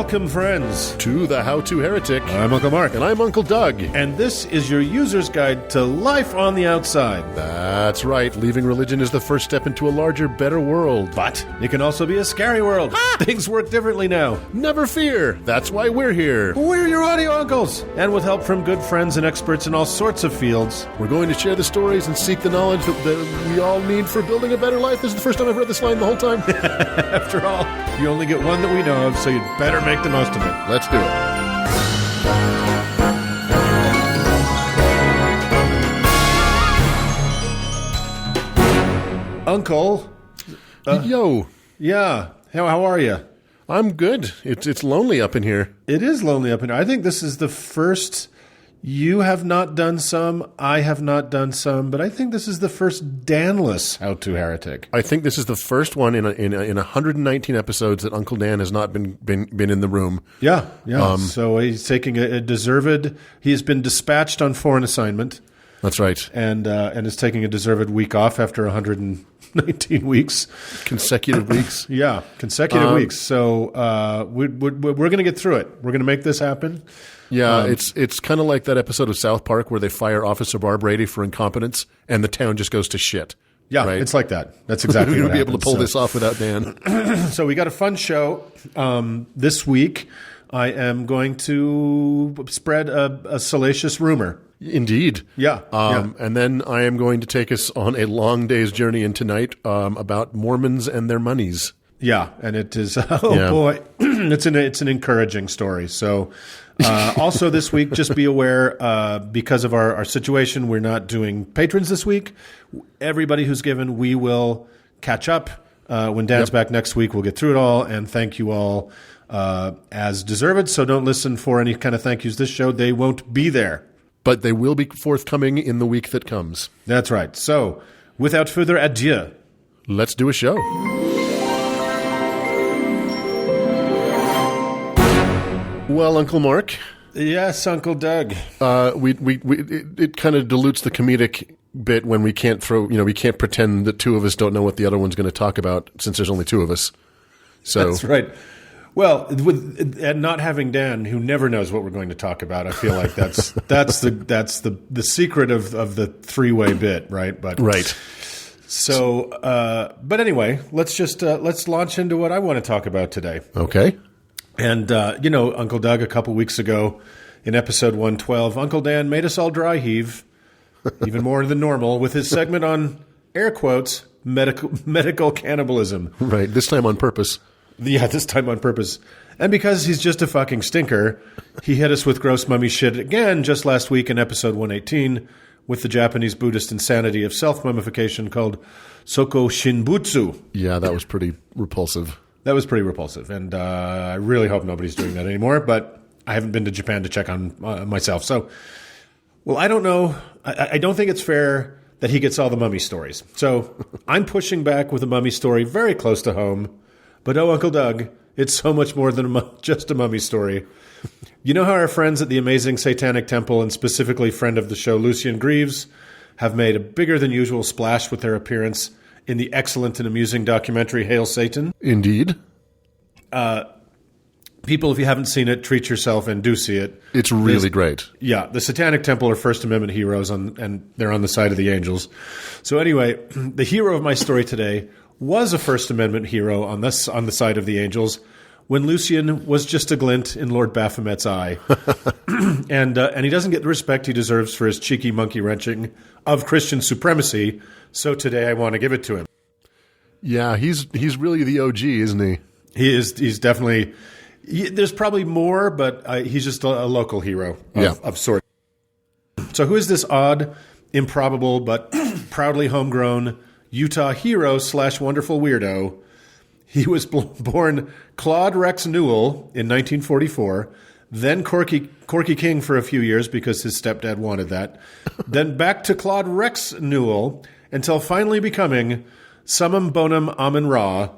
Welcome, friends, to the How to Heretic. I'm Uncle Mark. And I'm Uncle Doug. And this is your user's guide to life on the outside. That's right. Leaving religion is the first step into a larger, better world. But it can also be a scary world. Things work differently now. Never fear. That's why we're here. We're your audio uncles. And with help from good friends and experts in all sorts of fields, we're going to share the stories and seek the knowledge that we all need for building a better life. This is the first time I've read this line the whole time. After all, you only get one that we know of, so you'd better make the most of it. Let's do it. Uncle. Yo. Yeah. How are you? I'm good. It's lonely up in here. It is lonely up in here. I think this is the first. You have not done some. I have not done some. But I think this is the first Danless How to Heretic. I think this is the first one in 119 episodes that Uncle Dan has not been in the room. Yeah. So he's taking a deserved. He has been dispatched on foreign assignment. That's right. And is taking a deserved week off after 119 weeks. Consecutive weeks. Yeah, consecutive weeks. So we're going to get through it. We're going to make this happen. Yeah, it's kind of like that episode of South Park where they fire Officer Barb Brady for incompetence and the town just goes to shit. Yeah, right? It's like that. That's exactly what be able to pull this off without Dan. So we got a fun show this week. I am going to spread a salacious rumor. Indeed. Yeah. And then I am going to take us on a long day's journey into night about Mormons and their monies. Yeah, and it is, boy, it's an encouraging story. So also this week, just be aware, because of our situation, we're not doing patrons this week. Everybody who's given, we will catch up. When Dan's back next week, we'll get through it all, and thank you all as deserved. So don't listen for any kind of thank yous this show. They won't be there. But they will be forthcoming in the week that comes. That's right. So without further ado, let's do a show. Well, Uncle Mark. Yes, Uncle Doug. It kind of dilutes the comedic bit when we can't we can't pretend that two of us don't know what the other one's going to talk about since there's only two of us. So that's right. Well, and not having Dan, who never knows what we're going to talk about, I feel like that's the secret of the three-way bit, right? But right. So, but anyway, let's launch into what I want to talk about today. Okay. And Uncle Doug, a couple weeks ago in episode 112, Uncle Dan made us all dry heave, even more than normal, with his segment on air quotes medical cannibalism. Right. This time on purpose. Yeah, this time on purpose. And because he's just a fucking stinker, he hit us with gross mummy shit again just last week in episode 118 with the Japanese Buddhist insanity of self-mummification called Soko Shinbutsu. Yeah, that was pretty repulsive. That was pretty repulsive. And I really hope nobody's doing that anymore, but I haven't been to Japan to check on myself. So, well, I don't know. I don't think it's fair that he gets all the mummy stories. So I'm pushing back with a mummy story very close to home. But Uncle Doug, it's so much more than just a mummy story. You know how our friends at the amazing Satanic Temple, and specifically friend of the show, Lucien Greaves, have made a bigger than usual splash with their appearance in the excellent and amusing documentary Hail Satan? Indeed. People, if you haven't seen it, treat yourself and do see it. It's really great. Yeah, the Satanic Temple are First Amendment heroes, and they're on the side of the angels. So anyway, the hero of my story today was a First Amendment hero on the side of the angels when Lucien was just a glint in Lord Baphomet's eye. and he doesn't get the respect he deserves for his cheeky monkey wrenching of Christian supremacy, so today I want to give it to him. Yeah, he's really the OG, isn't he? He's definitely... there's probably more, but he's just a local hero of sorts. So who is this odd, improbable, but proudly homegrown Utah hero / wonderful weirdo? He was born Claude Rex Newell in 1944, then Corky King for a few years because his stepdad wanted that, then back to Claude Rex Newell until finally becoming Summum Bonum Amun Ra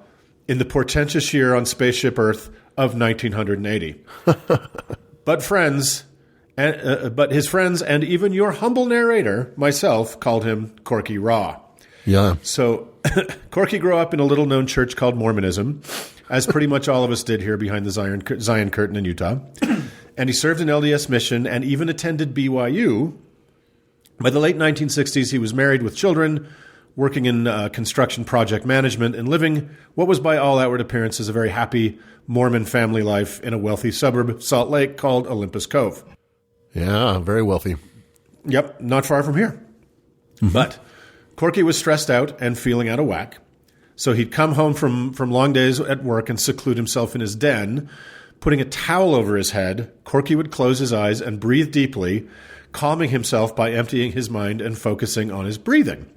in the portentous year on Spaceship Earth of 1980. But his friends and even your humble narrator, myself, called him Corky Ra. Yeah. So Corky grew up in a little-known church called Mormonism, as pretty much all of us did here behind the Zion Curtain in Utah. And he served an LDS mission and even attended BYU. By the late 1960s, he was married with children, working in construction project management, and living what was by all outward appearances a very happy Mormon family life in a wealthy suburb of Salt Lake called Olympus Cove. Yeah, very wealthy. Yep, not far from here. Mm-hmm. But Corky was stressed out and feeling out of whack. So he'd come home from long days at work and seclude himself in his den. Putting a towel over his head, Corky would close his eyes and breathe deeply, calming himself by emptying his mind and focusing on his breathing.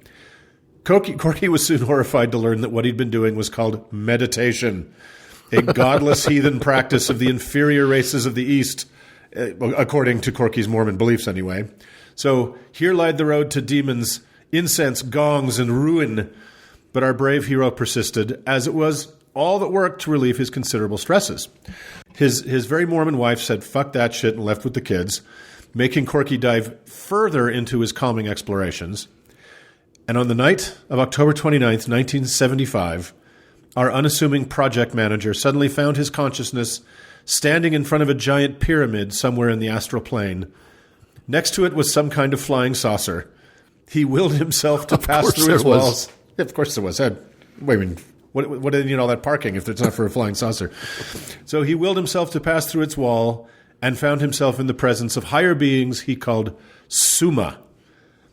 Corky was soon horrified to learn that what he'd been doing was called meditation, a godless heathen practice of the inferior races of the East, according to Corky's Mormon beliefs anyway. So here lied the road to demons, incense, gongs, and ruin. But our brave hero persisted, as it was all that worked to relieve his considerable stresses. His very Mormon wife said, "Fuck that shit," and left with the kids, making Corky dive further into his calming explorations. And on the night of October 29th, 1975, our unassuming project manager suddenly found his consciousness standing in front of a giant pyramid somewhere in the astral plane. Next to it was some kind of flying saucer. He willed himself to pass through its walls. Yeah, of course there was. Wait a minute. What do they need all that parking if it's not for a flying saucer? So he willed himself to pass through its wall and found himself in the presence of higher beings he called Summa.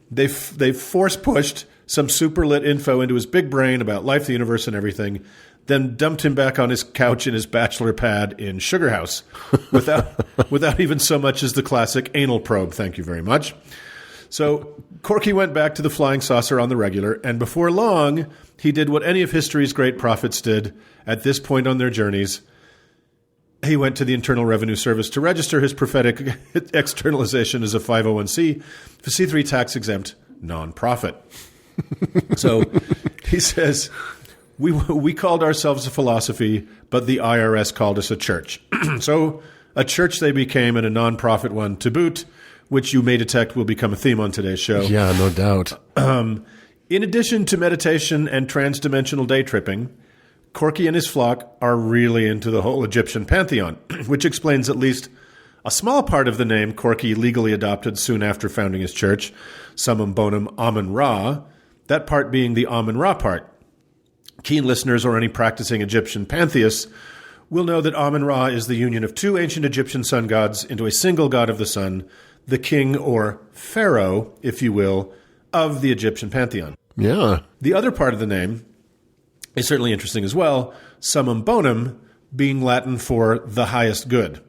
They force-pushed some super-lit info into his big brain about life, the universe, and everything, then dumped him back on his couch in his bachelor pad in Sugar House without even so much as the classic anal probe, thank you very much. So Corky went back to the flying saucer on the regular, and before long, he did what any of history's great prophets did at this point on their journeys. He went to the Internal Revenue Service to register his prophetic externalization as a 501c3 tax-exempt nonprofit. So he says, we called ourselves a philosophy, but the IRS called us a church. So a church they became, and a nonprofit one to boot, which you may detect will become a theme on today's show. Yeah, no doubt. In addition to meditation and transdimensional day tripping, Corky and his flock are really into the whole Egyptian pantheon, which explains at least a small part of the name Corky legally adopted soon after founding his church, Summum Bonum Amun-Ra, that part being the Amun-Ra part. Keen listeners or any practicing Egyptian pantheists will know that Amun-Ra is the union of two ancient Egyptian sun gods into a single god of the sun, the king or pharaoh, if you will, of the Egyptian pantheon. Yeah. The other part of the name is certainly interesting as well, Summum Bonum being Latin for the highest good.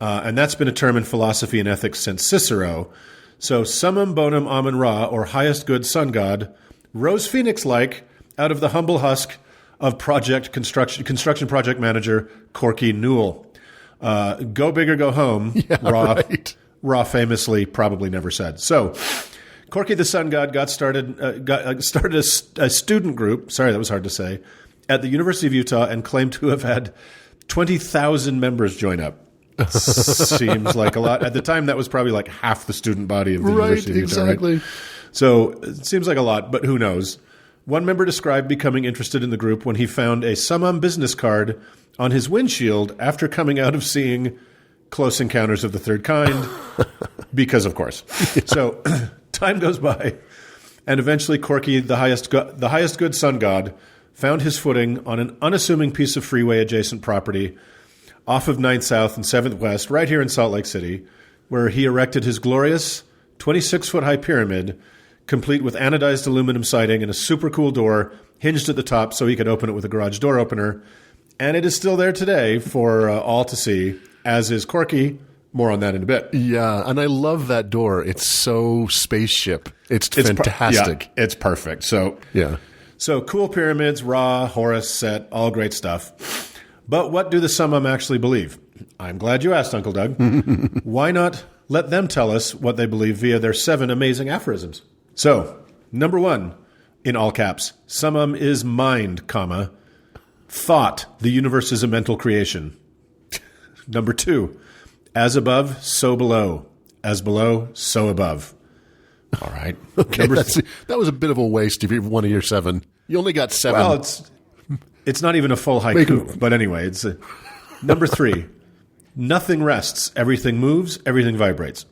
And that's been a term in philosophy and ethics since Cicero. So Summum Bonum Amun-Ra, or highest good sun god, rose phoenix-like out of the humble husk of construction project manager Corky Newell. Go big or go home, yeah, right. Ra famously probably never said. So Corky the sun god started a student group, sorry, that was hard to say, at the University of Utah and claimed to have had 20,000 members join up. Seems like a lot. At the time, that was probably like half the student body of the University of Utah. Exactly. Right? So it seems like a lot, but who knows? One member described becoming interested in the group when he found a Summum business card on his windshield after coming out of seeing Close Encounters of the Third Kind, because of course. Yeah. So time goes by, and eventually Corky, the highest good sun god, found his footing on an unassuming piece of freeway-adjacent property off of 9th South and 7th West, right here in Salt Lake City, where he erected his glorious 26-foot-high pyramid, complete with anodized aluminum siding and a super cool door hinged at the top so he could open it with a garage door opener. And it is still there today for all to see, as is Corky. More on that in a bit. Yeah, and I love that door. It's so spaceship. It's fantastic. It's perfect. So cool pyramids, Ra, Horus, Set, all great stuff. But what do the Summum actually believe? I'm glad you asked, Uncle Doug. Why not let them tell us what they believe via their 7 amazing aphorisms? So, number 1, in all caps, Summum is mind, comma, thought, the universe is a mental creation. Number 2, as above, so below. As below, so above. All right. Okay, that was a bit of a waste of one of your 7. You only got 7. Well, it's not even a full haiku, but anyway, it's number 3. Nothing rests. Everything moves. Everything vibrates.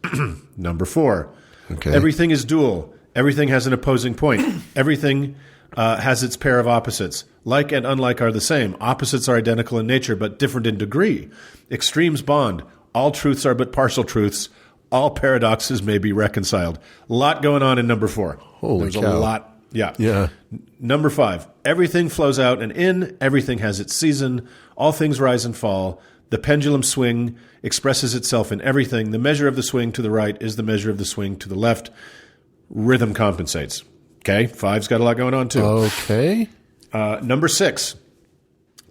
Number 4. Okay. Everything is dual. Everything has an opposing point. Everything has its pair of opposites. Like and unlike are the same. Opposites are identical in nature, but different in degree. Extremes bond. All truths are but partial truths. All paradoxes may be reconciled. A lot going on in number 4. Holy There's cow. a lot. Yeah. Yeah. Number 5. Everything flows out and in. Everything has its season. All things rise and fall. The pendulum swing expresses itself in everything. The measure of the swing to the right is the measure of the swing to the left. Rhythm compensates. Okay. 5's got a lot going on too. Okay. Number 6.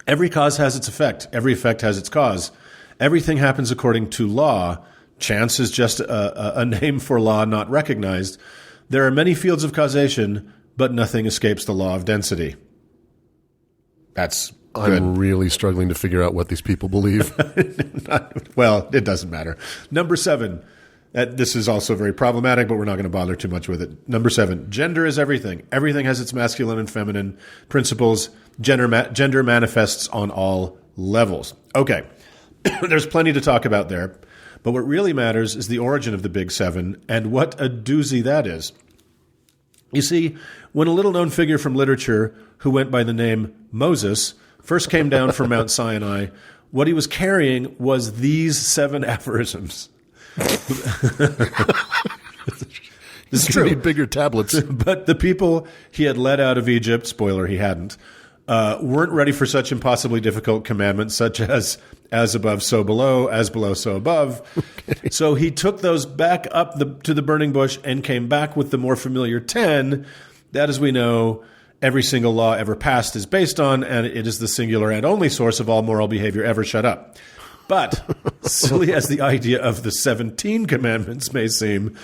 Every cause has its effect. Every effect has its cause. Everything happens according to law. Chance is just a name for law not recognized. There are many fields of causation, but nothing escapes the law of density. That's good. I'm really struggling to figure out what these people believe. Well, it doesn't matter. Number 7. This is also very problematic, but we're not going to bother too much with it. Number 7. Gender is everything. Everything has its masculine and feminine principles. Gender manifests on all levels. Okay. There's plenty to talk about there. But what really matters is the origin of the Big 7 and what a doozy that is. You see, when a little-known figure from literature who went by the name Moses first came down from Mount Sinai, what he was carrying was these 7 aphorisms. This is true. Need bigger tablets. But the people he had led out of Egypt, spoiler, he hadn't, weren't ready for such impossibly difficult commandments such as above, so below, as below, so above. Okay. So he took those back up to the burning bush and came back with the more familiar 10 that, as we know, every single law ever passed is based on, and it is the singular and only source of all moral behavior ever. Shut up. But silly as the idea of the 17 commandments may seem,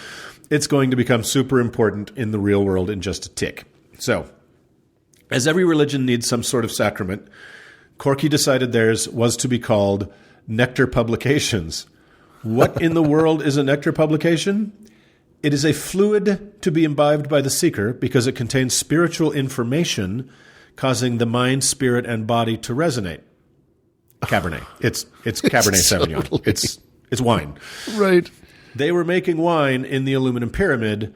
it's going to become super important in the real world in just a tick. So, as every religion needs some sort of sacrament, Corky decided theirs was to be called Nectar Publications. What in the world is a nectar publication? It is a fluid to be imbibed by the seeker because it contains spiritual information causing the mind, spirit, and body to resonate. Cabernet. It's Cabernet Sauvignon. It's wine. Right. They were making wine in the aluminum pyramid.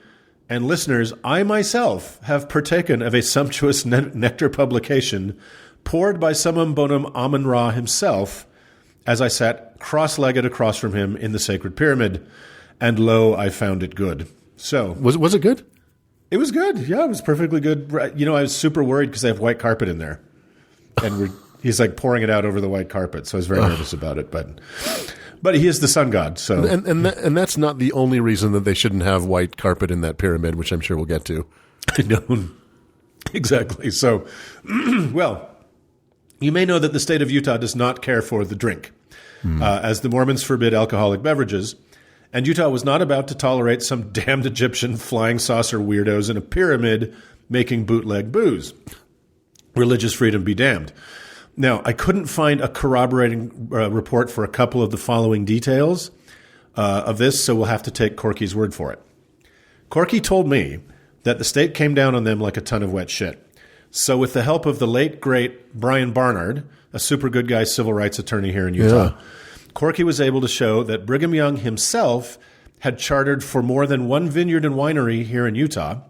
And listeners, I myself have partaken of a sumptuous nectar publication poured by Summum Bonum Amun-Ra himself as I sat cross-legged across from him in the sacred pyramid. And lo, I found it good. So was it good? It was good. Yeah, it was perfectly good. You know, I was super worried because I have white carpet in there. And he's like pouring it out over the white carpet. So I was very nervous about it. But he is the sun god. So and that's not the only reason that they shouldn't have white carpet in that pyramid, which I'm sure we'll get to. No, exactly. So, well, you may know that the state of Utah does not care for the drink, as the Mormons forbid alcoholic beverages. And Utah was not about to tolerate some damned Egyptian flying saucer weirdos in a pyramid making bootleg booze. Religious freedom be damned. Now, I couldn't find a corroborating report for a couple of the following details of this, so we'll have to take Corky's word for it. Corky told me that the state came down on them like a ton of wet shit. So with the help of the late, great Brian Barnard, a super good guy civil rights attorney here in Utah, Corky was able to show that Brigham Young himself had chartered for more than one vineyard and winery here in Utah,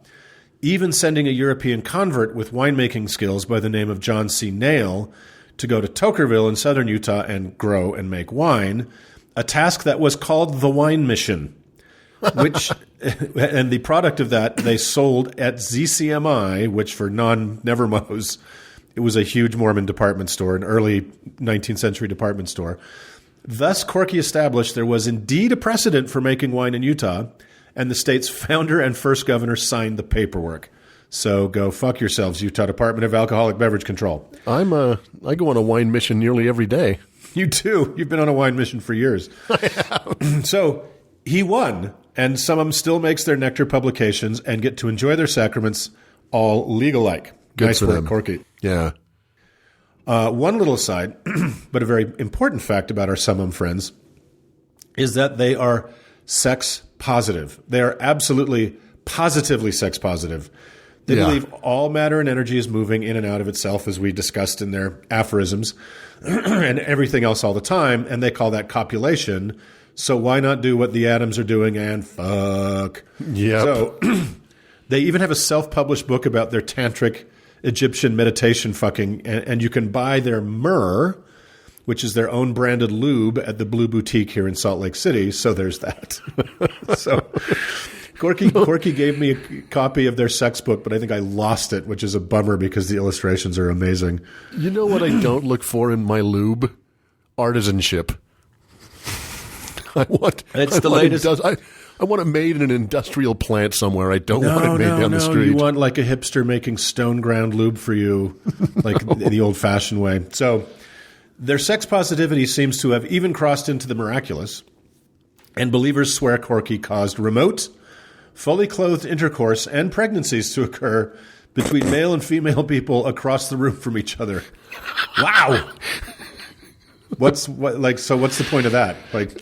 even sending a European convert with winemaking skills by the name of John C. Nail to go to Tokerville in southern Utah and grow and make wine, a task that was called the Wine Mission, which and the product of that they sold at ZCMI, which for non-nevermos, it was a huge Mormon department store, an early 19th century department store. Thus, Corky established there was indeed a precedent for making wine in Utah, and the state's founder and first governor signed the paperwork. So go fuck yourselves, Utah Department of Alcoholic Beverage Control. I go on a wine mission nearly every day. You too. You've been on a wine mission for years. I have. So he won, and Summum still makes their nectar publications and get to enjoy their sacraments all legal-like. Good nice for work, them. Corky. Yeah. One little aside, but a very important fact about our Summum friends, is that they are sex positive. They are absolutely positively sex positive. They believe all matter and energy is moving in and out of itself, as we discussed in their aphorisms, and everything else all the time, and they call that copulation. So why not do what the atoms are doing and fuck? Yeah. So they even have a self-published book about their tantric Egyptian meditation fucking, and you can buy their myrrh, which is their own branded lube, at the Blue Boutique here in Salt Lake City. So there's that. So Corky gave me a copy of their sex book, but I think I lost it, which is a bummer because the illustrations are amazing. You know what I don't look for in my lube? Artisanship. I want it made in an industrial plant somewhere. I don't want it made down the street. You want like a hipster making stone ground lube for you, like the old-fashioned way. So their sex positivity seems to have even crossed into the miraculous, and believers swear Corky caused remote, fully clothed intercourse and pregnancies to occur between male and female people across the room from each other. Wow. What's the point of that? Like,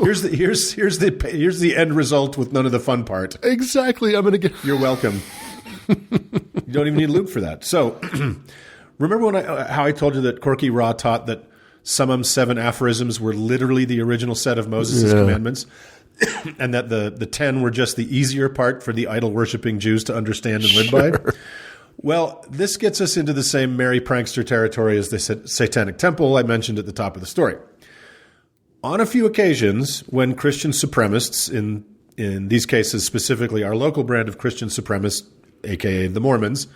here's the end result with none of the fun part. Exactly. You're welcome. You don't even need lube for that. So, remember how I told you that Corky Raw taught that Summum's 7 aphorisms were literally the original set of Moses' commandments, and that the 10 were just the easier part for the idol-worshipping Jews to understand and live by? Well, this gets us into the same merry prankster territory as the Satanic Temple I mentioned at the top of the story. On a few occasions, when Christian supremacists, in these cases specifically our local brand of Christian supremacists, a.k.a. the Mormons,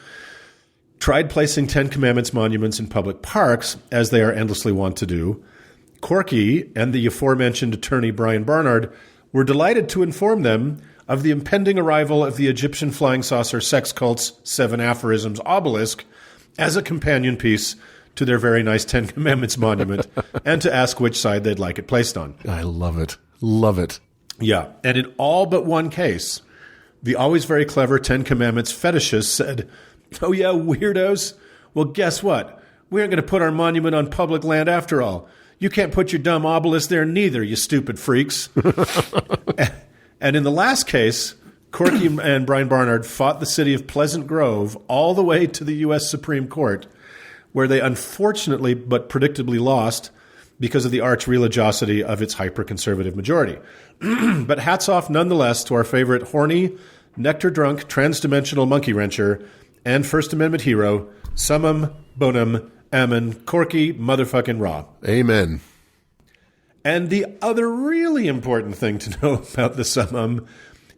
tried placing 10 Commandments monuments in public parks, as they are endlessly wont to do, Corky and the aforementioned attorney Brian Barnard were delighted to inform them of the impending arrival of the Egyptian flying saucer sex cult's 7 aphorisms obelisk as a companion piece to their very nice 10 Commandments monument, and to ask which side they'd like it placed on. I love it. Love it. Yeah, and in all but one case, the always very clever 10 Commandments fetishists said, "Oh yeah, weirdos? Well, guess what? We aren't going to put our monument on public land after all. You can't put your dumb obelisk there neither, you stupid freaks." And in the last case, Corky and Brian Barnard fought the city of Pleasant Grove all the way to the U.S. Supreme Court, where they unfortunately but predictably lost because of the arch religiosity of its hyper-conservative majority. But hats off nonetheless to our favorite horny, nectar-drunk, trans-dimensional monkey wrencher and First Amendment hero, Summum, Bonum, Ammon, Corky, motherfucking Raw. Amen. And the other really important thing to know about the Summum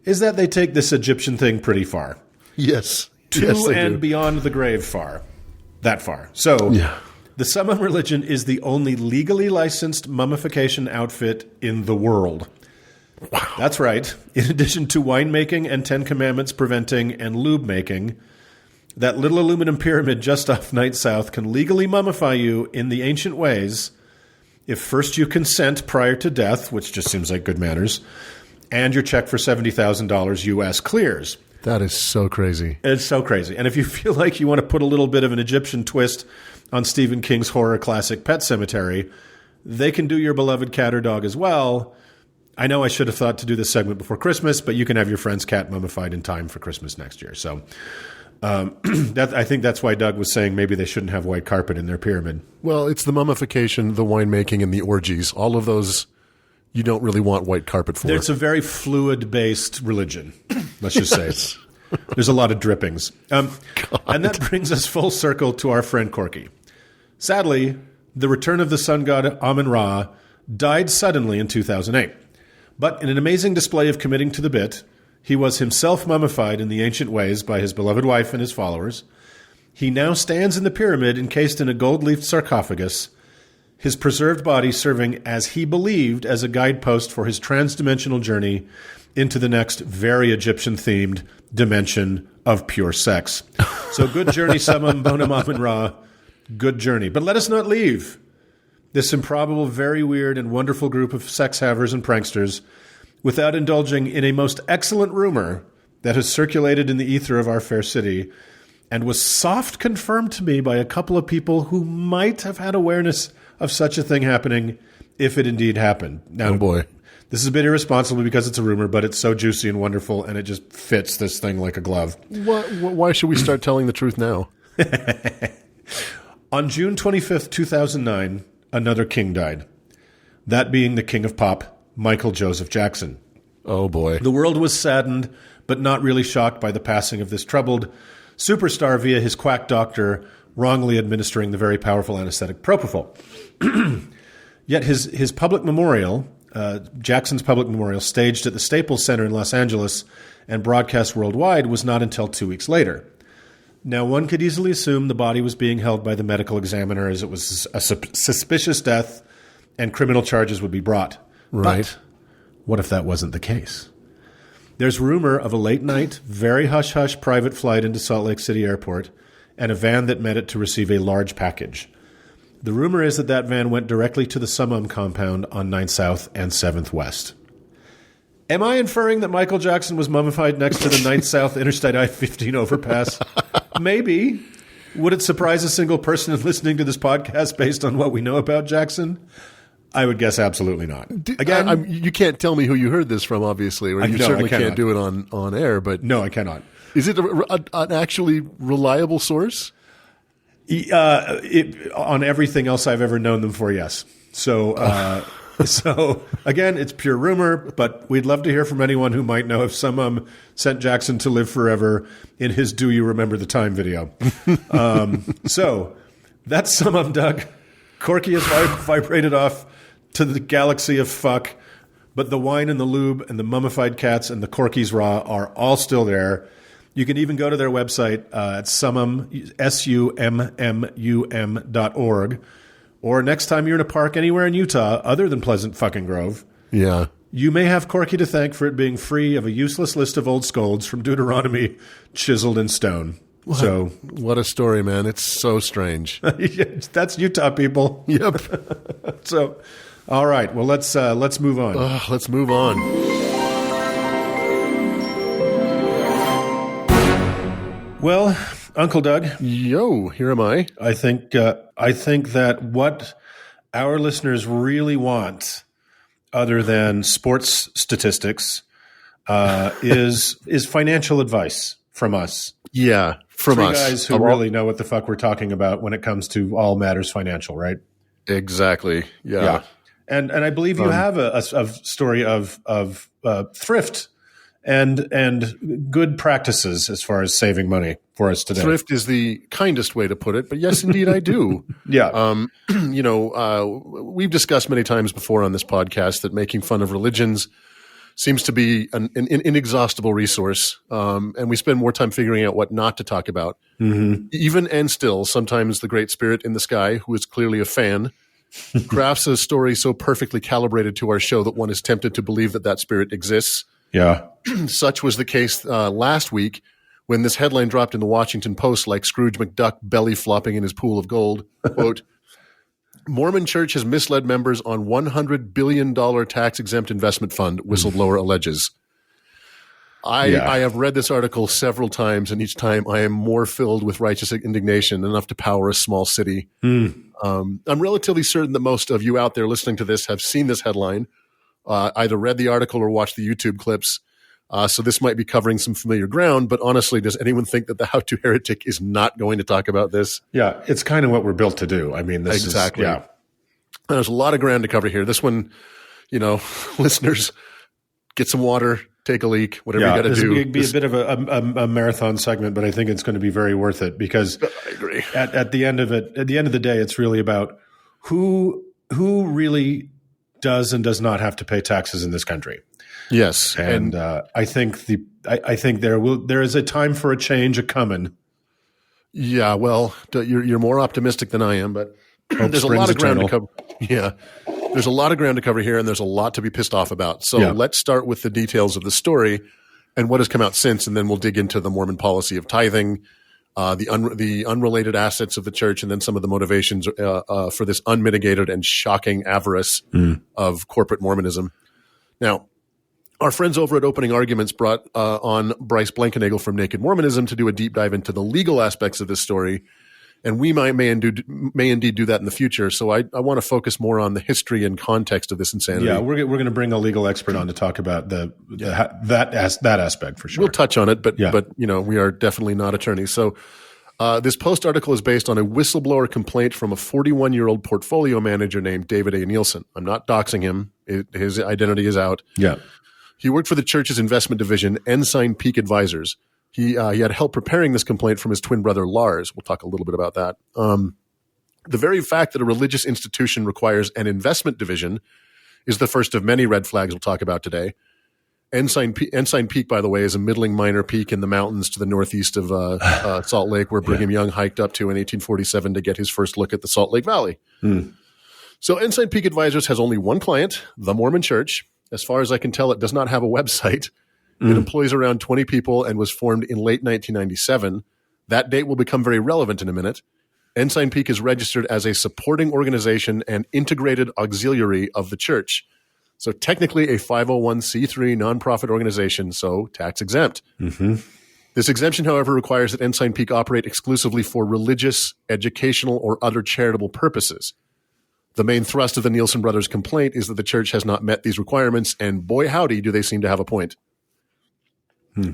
is that they take this Egyptian thing pretty far. Yes. To and beyond the grave far. That far. So, the Summum religion is the only legally licensed mummification outfit in the world. Wow. That's right. In addition to winemaking and 10 Commandments preventing and lube making, that little aluminum pyramid just off Night South can legally mummify you in the ancient ways if first you consent prior to death, which just seems like good manners, and your check for $70,000 U.S. clears. That is so crazy. It's so crazy. And if you feel like you want to put a little bit of an Egyptian twist on Stephen King's horror classic Pet Sematary, they can do your beloved cat or dog as well. I know I should have thought to do this segment before Christmas, but you can have your friend's cat mummified in time for Christmas next year. So I think that's why Doug was saying maybe they shouldn't have white carpet in their pyramid. Well, it's the mummification, the winemaking, and the orgies. All of those you don't really want white carpet for. It's a very fluid-based religion, let's just say. There's a lot of drippings. And that brings us full circle to our friend Corky. Sadly, the return of the sun god Amun-Ra died suddenly in 2008. But in an amazing display of committing to the bit, he was himself mummified in the ancient ways by his beloved wife and his followers. He now stands in the pyramid encased in a gold-leafed sarcophagus, his preserved body serving, as he believed, as a guidepost for his trans-dimensional journey into the next very Egyptian-themed dimension of pure sex. So good journey, Summum, Bonum, Amun-Ra. Good journey. But let us not leave this improbable, very weird, and wonderful group of sex-havers and pranksters without indulging in a most excellent rumor that has circulated in the ether of our fair city and was soft confirmed to me by a couple of people who might have had awareness of such a thing happening if it indeed happened. Now, oh boy. This is a bit irresponsible because it's a rumor, but it's so juicy and wonderful, and it just fits this thing like a glove. Why should we start telling the truth now? On June 25th, 2009, another king died. That being the king of pop, Michael Joseph Jackson. Oh, boy. The world was saddened, but not really shocked by the passing of this troubled superstar via his quack doctor wrongly administering the very powerful anesthetic propofol. Yet his public memorial, Jackson's public memorial, staged at the Staples Center in Los Angeles and broadcast worldwide, was not until 2 weeks later. Now, one could easily assume the body was being held by the medical examiner as it was a suspicious death and criminal charges would be brought. Right. But what if that wasn't the case? There's rumor of a late-night, very hush-hush private flight into Salt Lake City Airport and a van that met it to receive a large package. The rumor is that van went directly to the Summum compound on 9th South and 7th West. Am I inferring that Michael Jackson was mummified next to the 9th South Interstate I-15 overpass? Maybe. Would it surprise a single person listening to this podcast based on what we know about Jackson? I would guess absolutely not. Again, you can't tell me who you heard this from, obviously, or you certainly can't do it on air. But no, I cannot. Is it an actually reliable source? On everything else I've ever known them for, yes. So again, it's pure rumor, but we'd love to hear from anyone who might know if Summum sent Jackson to live forever in his "Do You Remember the Time" video. So that's Summum, Doug. Corky has vibrated off to the galaxy of fuck, but the wine and the lube and the mummified cats and the Corky's Raw are all still there. You can even go to their website at Summum, SUMMUM.org. Or next time you're in a park anywhere in Utah other than Pleasant fucking Grove, you may have Corky to thank for it being free of a useless list of old scolds from Deuteronomy chiseled in stone. What a story, man. It's so strange. That's Utah, people. Yep. So, all right. Well, let's move on. Let's move on. Well, Uncle Doug. Yo, here am I. I think that what our listeners really want, other than sports statistics, is financial advice from us. Yeah, from us. Three guys who really know what the fuck we're talking about when it comes to all matters financial, right? Exactly. Yeah. And I believe you have a story of thrift and good practices as far as saving money for us today. Thrift is the kindest way to put it, but yes, indeed, I do. Yeah. We've discussed many times before on this podcast that making fun of religions seems to be an inexhaustible resource, and we spend more time figuring out what not to talk about. Mm-hmm. Even and still, sometimes the great spirit in the sky, who is clearly a fan, crafts a story so perfectly calibrated to our show that one is tempted to believe that spirit exists. Yeah. Such was the case last week when this headline dropped in the Washington Post like Scrooge McDuck belly flopping in his pool of gold. Quote, Mormon Church has misled members on $100 billion tax-exempt investment fund, whistleblower alleges. I have read this article several times, and each time I am more filled with righteous indignation, enough to power a small city. I'm relatively certain that most of you out there listening to this have seen this headline, either read the article or watched the YouTube clips. So this might be covering some familiar ground, but honestly, does anyone think that the How to Heretic is not going to talk about this? Yeah, it's kind of what we're built to do. I mean, this exactly. is, yeah. There's a lot of ground to cover here. This one, listeners, get some water, take a leak, whatever you got to do. This would be a bit of a marathon segment, but I think it's going to be very worth it because I agree. At the end of the day, it's really about who really does and does not have to pay taxes in this country. Yes, and I think there is a time for a change coming. Yeah, well, you're more optimistic than I am, but there's a lot of ground to cover. Yeah, there's a lot of ground to cover here, and there's a lot to be pissed off about. So let's start with the details of the story and what has come out since, and then we'll dig into the Mormon policy of tithing, the unrelated assets of the church, and then some of the motivations for this unmitigated and shocking avarice of corporate Mormonism. Now, our friends over at Opening Arguments brought on Bryce Blankenagel from Naked Mormonism to do a deep dive into the legal aspects of this story. And we may indeed do that in the future. So I want to focus more on the history and context of this insanity. Yeah, we're going to bring a legal expert on to talk about that aspect for sure. We'll touch on it, but we are definitely not attorneys. So this Post article is based on a whistleblower complaint from a 41-year-old portfolio manager named David A. Nielsen. I'm not doxing him. His identity is out. Yeah. He worked for the church's investment division, Ensign Peak Advisors. He had help preparing this complaint from his twin brother, Lars. We'll talk a little bit about that. The very fact that a religious institution requires an investment division is the first of many red flags we'll talk about today. Ensign Peak, by the way, is a middling minor peak in the mountains to the northeast of Salt Lake, where Brigham Young hiked up to in 1847 to get his first look at the Salt Lake Valley. So Ensign Peak Advisors has only one client, the Mormon Church. As far as I can tell, it does not have a website. It employs around 20 people and was formed in late 1997. That date will become very relevant in a minute. Ensign Peak is registered as a supporting organization and integrated auxiliary of the church. So technically a 501c3 nonprofit organization, so tax exempt. This exemption, however, requires that Ensign Peak operate exclusively for religious, educational, or other charitable purposes. The main thrust of the Nielsen brothers' complaint is that the church has not met these requirements, and boy howdy do they seem to have a point.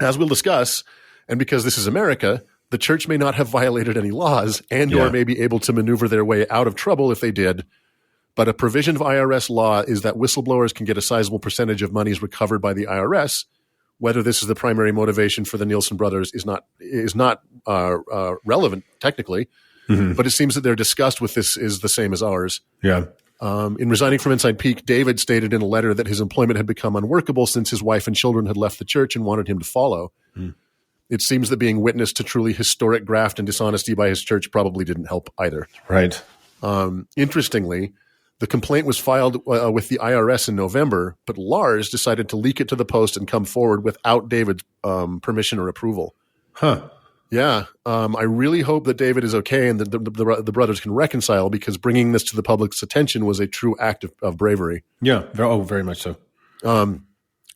As we'll discuss, and because this is America, the church may not have violated any laws or may be able to maneuver their way out of trouble if they did. But a provision of IRS law is that whistleblowers can get a sizable percentage of monies recovered by the IRS. Whether this is the primary motivation for the Nielsen brothers is not relevant technically, but it seems that their disgust with this is the same as ours. Yeah. In resigning from Ensign Peak, David stated in a letter that his employment had become unworkable since his wife and children had left the church and wanted him to follow. It seems that being witness to truly historic graft and dishonesty by his church probably didn't help either. Right. Interestingly, the complaint was filed with the IRS in November, but Lars decided to leak it to the Post and come forward without David's permission or approval. Yeah. I really hope that David is okay and that the brothers can reconcile, because bringing this to the public's attention was a true act of bravery. Yeah. Oh, very much so.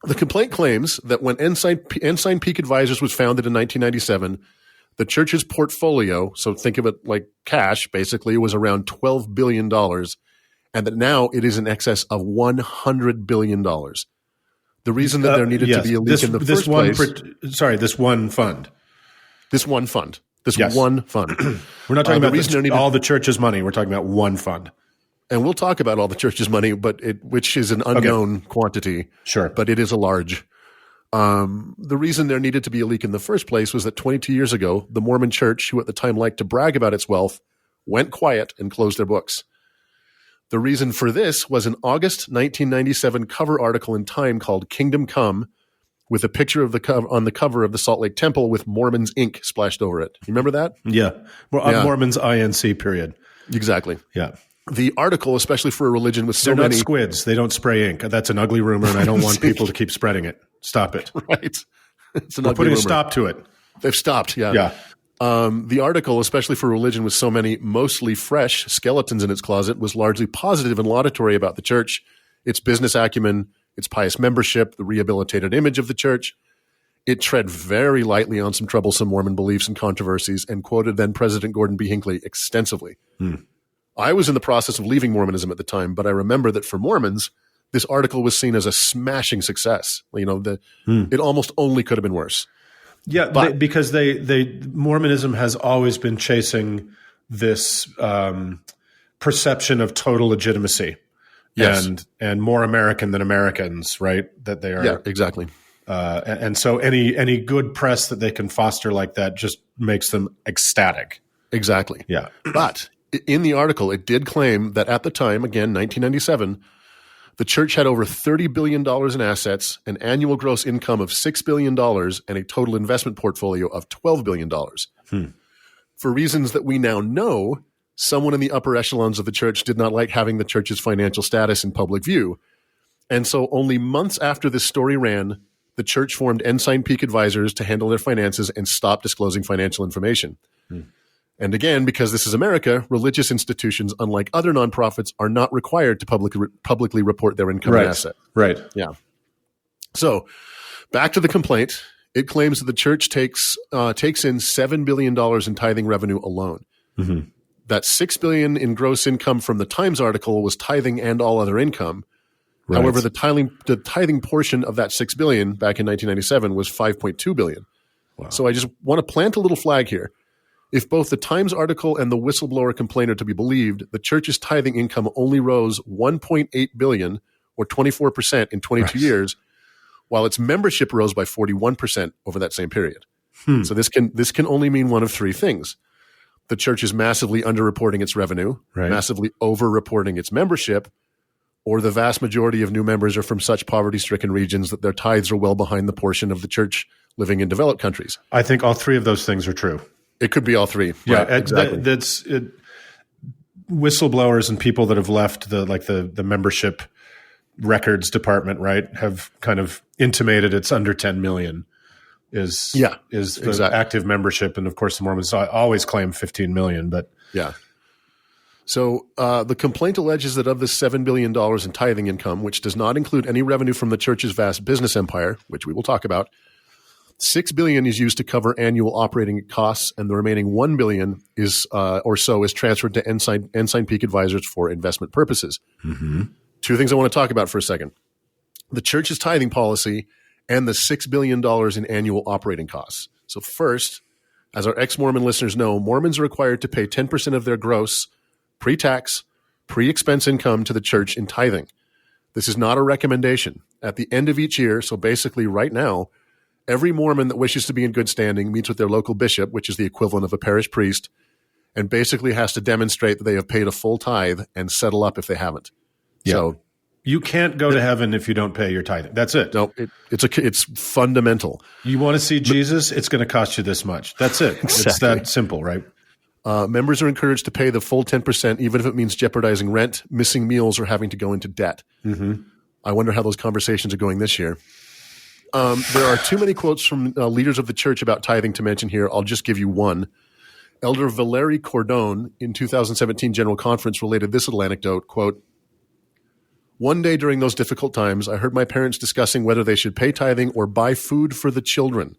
The complaint claims that when Ensign Peak Advisors was founded in 1997, the church's portfolio, so think of it like cash, basically, was around $12 billion, and that now it is in excess of $100 billion. The reason that there needed to be a leak in the first place... this one fund. This one fund. One fund. We're not talking about all the church's money. We're talking about one fund. And we'll talk about all the church's money, which is an unknown quantity. Sure. But it is a large. The reason there needed to be a leak in the first place was that 22 years ago, the Mormon Church, who at the time liked to brag about its wealth, went quiet and closed their books. The reason for this was an August 1997 cover article in Time called Kingdom Come, with a picture of on the cover of the Salt Lake Temple with Mormons ink splashed over it. You remember that? Yeah. Mormons INC period. Exactly. Yeah. The article, especially for a religion with so many... They're not squids. They don't spray ink. That's an ugly rumor, and I don't want people to keep spreading it. Stop it. Right. It's an We're ugly putting rumor. a stop to it. They've stopped, yeah. Yeah. The article, especially for religion with so many mostly fresh skeletons in its closet, was largely positive and laudatory about the church, its business acumen, its pious membership, the rehabilitated image of the church. It tread very lightly on some troublesome Mormon beliefs and controversies, and quoted then President Gordon B. Hinckley extensively. I was in the process of leaving Mormonism at the time, but I remember that for Mormons, this article was seen as a smashing success. It almost only could have been worse. Yeah, because Mormonism has always been chasing this perception of total legitimacy. Yes. And more American than Americans, right? That they are. Yeah, exactly. And so any good press that they can foster like that just makes them ecstatic. Exactly. Yeah. But in the article, it did claim that at the time, again, 1997, the church had over $30 billion in assets, an annual gross income of $6 billion, and a total investment portfolio of $12 billion. For reasons that we now know, someone in the upper echelons of the church did not like having the church's financial status in public view. And so only months after this story ran, the church formed Ensign Peak Advisors to handle their finances and stop disclosing financial information. And again, because this is America, religious institutions, unlike other nonprofits, are not required to publicly report their income and asset. Right. Yeah. So back to the complaint. It claims that the church takes in $7 billion in tithing revenue alone. That $6 billion in gross income from the Times article was tithing and all other income. Right. However, the tithing portion of that $6 billion back in 1997 was $5.2 billion. Wow. So I just want to plant a little flag here. If both the Times article and the whistleblower complaint are to be believed, the church's tithing income only rose $1.8 billion, or 24% in 22 years, while its membership rose by 41% over that same period. So this can only mean one of three things. The church is massively underreporting its revenue, massively overreporting its membership, or the vast majority of new members are from such poverty-stricken regions that their tithes are well behind the portion of the church living in developed countries. I think all three of those things are true. It could be all three. Yeah, right, exactly. That's whistleblowers and people that have left the membership records department, right, have kind of intimated it's under 10 million is the active membership. And of course, the Mormons always claim 15 million, but yeah. So the complaint alleges that of the $7 billion in tithing income, which does not include any revenue from the church's vast business empire, which we will talk about, $6 billion is used to cover annual operating costs, and the remaining $1 billion is transferred to Ensign Peak Advisors for investment purposes. Two things I want to talk about for a second: the church's tithing policy and the $6 billion in annual operating costs. So first, as our ex-Mormon listeners know, Mormons are required to pay 10% of their gross pre-tax, pre-expense income to the church in tithing. This is not a recommendation. At the end of each year, so basically right now, every Mormon that wishes to be in good standing meets with their local bishop, which is the equivalent of a parish priest, and basically has to demonstrate that they have paid a full tithe and settle up if they haven't. Yeah. So you can't go to heaven if you don't pay your tithing. That's it. No, it's fundamental. You want to see Jesus? It's going to cost you this much. That's it. Exactly. It's that simple, right? Members are encouraged to pay the full 10%, even if it means jeopardizing rent, missing meals, or having to go into debt. I wonder how those conversations are going this year. There are too many quotes from leaders of the church about tithing to mention here. I'll just give you one. Elder Valerie Cordone in 2017 General Conference related this little anecdote, quote, "One day during those difficult times, I heard my parents discussing whether they should pay tithing or buy food for the children.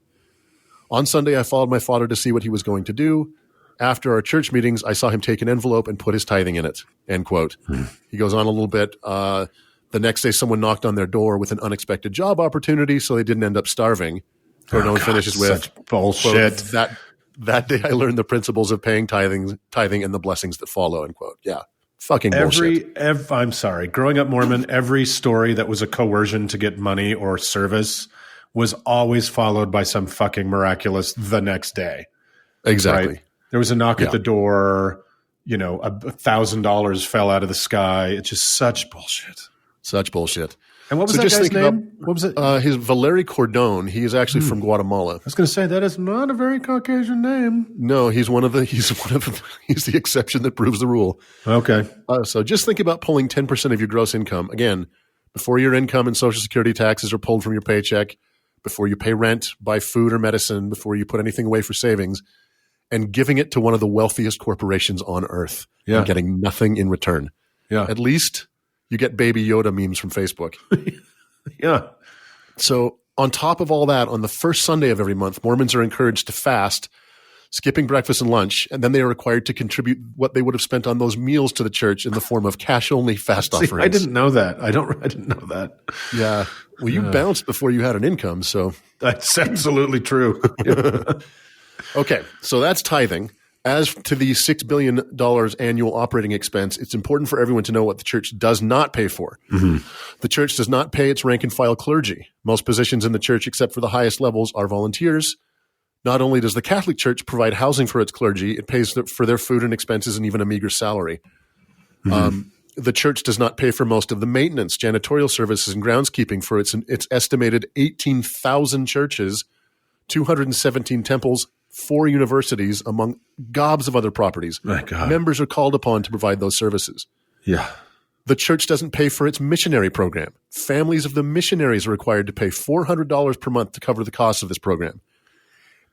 On Sunday, I followed my father to see what he was going to do. After our church meetings, I saw him take an envelope and put his tithing in it," end quote. He goes on a little bit. The next day, someone knocked on their door with an unexpected job opportunity, so they didn't end up starving. Cordone finishes with, bullshit. Quote, that day I learned the principles of paying tithing and the blessings that follow, end quote. Yeah. Fucking bullshit. I'm sorry. Growing up Mormon, every story that was a coercion to get money or service was always followed by some fucking miraculous the next day. Exactly. Right? There was a knock at the door, $1,000 fell out of the sky. It's just such bullshit. Such bullshit. And what was that guy's name? What was it? His Valerie Cordone. He is actually from Guatemala. I was going to say that is not a very Caucasian name. No, he's the exception that proves the rule. Okay. So just think about pulling 10% of your gross income again before your income and Social Security taxes are pulled from your paycheck, before you pay rent, buy food or medicine, before you put anything away for savings, and giving it to one of the wealthiest corporations on earth and getting nothing in return. Yeah. At least you get Baby Yoda memes from Facebook. Yeah. So on top of all that, on the first Sunday of every month, Mormons are encouraged to fast, skipping breakfast and lunch, and then they are required to contribute what they would have spent on those meals to the church in the form of cash-only fast offerings. I didn't know that. I didn't know that. Yeah. Well, you bounced before you had an income, so. That's absolutely true. Okay, so that's tithing. As to the $6 billion annual operating expense, it's important for everyone to know what the church does not pay for. The church does not pay its rank and file clergy. Most positions in the church, except for the highest levels, are volunteers. Not only does the Catholic Church provide housing for its clergy, it pays for their food and expenses and even a meager salary. The church does not pay for most of the maintenance, janitorial services, and groundskeeping for its estimated 18,000 churches, 217 temples, 4 universities, among gobs of other properties. My God. Members are called upon to provide those services. Yeah. The church doesn't pay for its missionary program. Families of the missionaries are required to pay $400 per month to cover the cost of this program.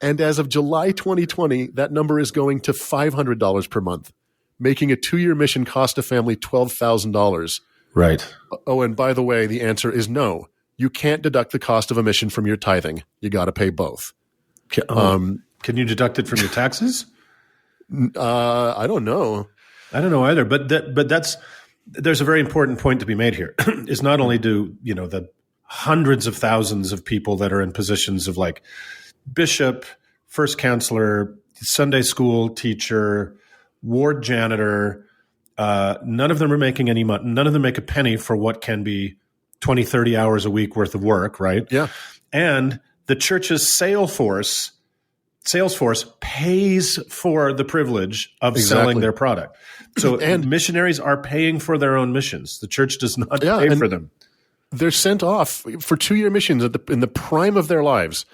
And as of July 2020, that number is going to $500 per month, making a 2-year mission cost a family $12,000. Right. Oh, and by the way, the answer is no. You can't deduct the cost of a mission from your tithing. You got to pay both. Can you deduct it from your taxes? I don't know. I don't know either. But there's a very important point to be made here. Is not only do the hundreds of thousands of people that are in positions of like bishop, first counselor, Sunday school teacher, ward janitor, none of them are making any money. None of them make a penny for what can be 20, 30 hours a week worth of work, right? Yeah. And the church's sales force pays for the privilege of selling their product. So and missionaries are paying for their own missions. The church does not pay for them. They're sent off for 2-year missions in the prime of their lives,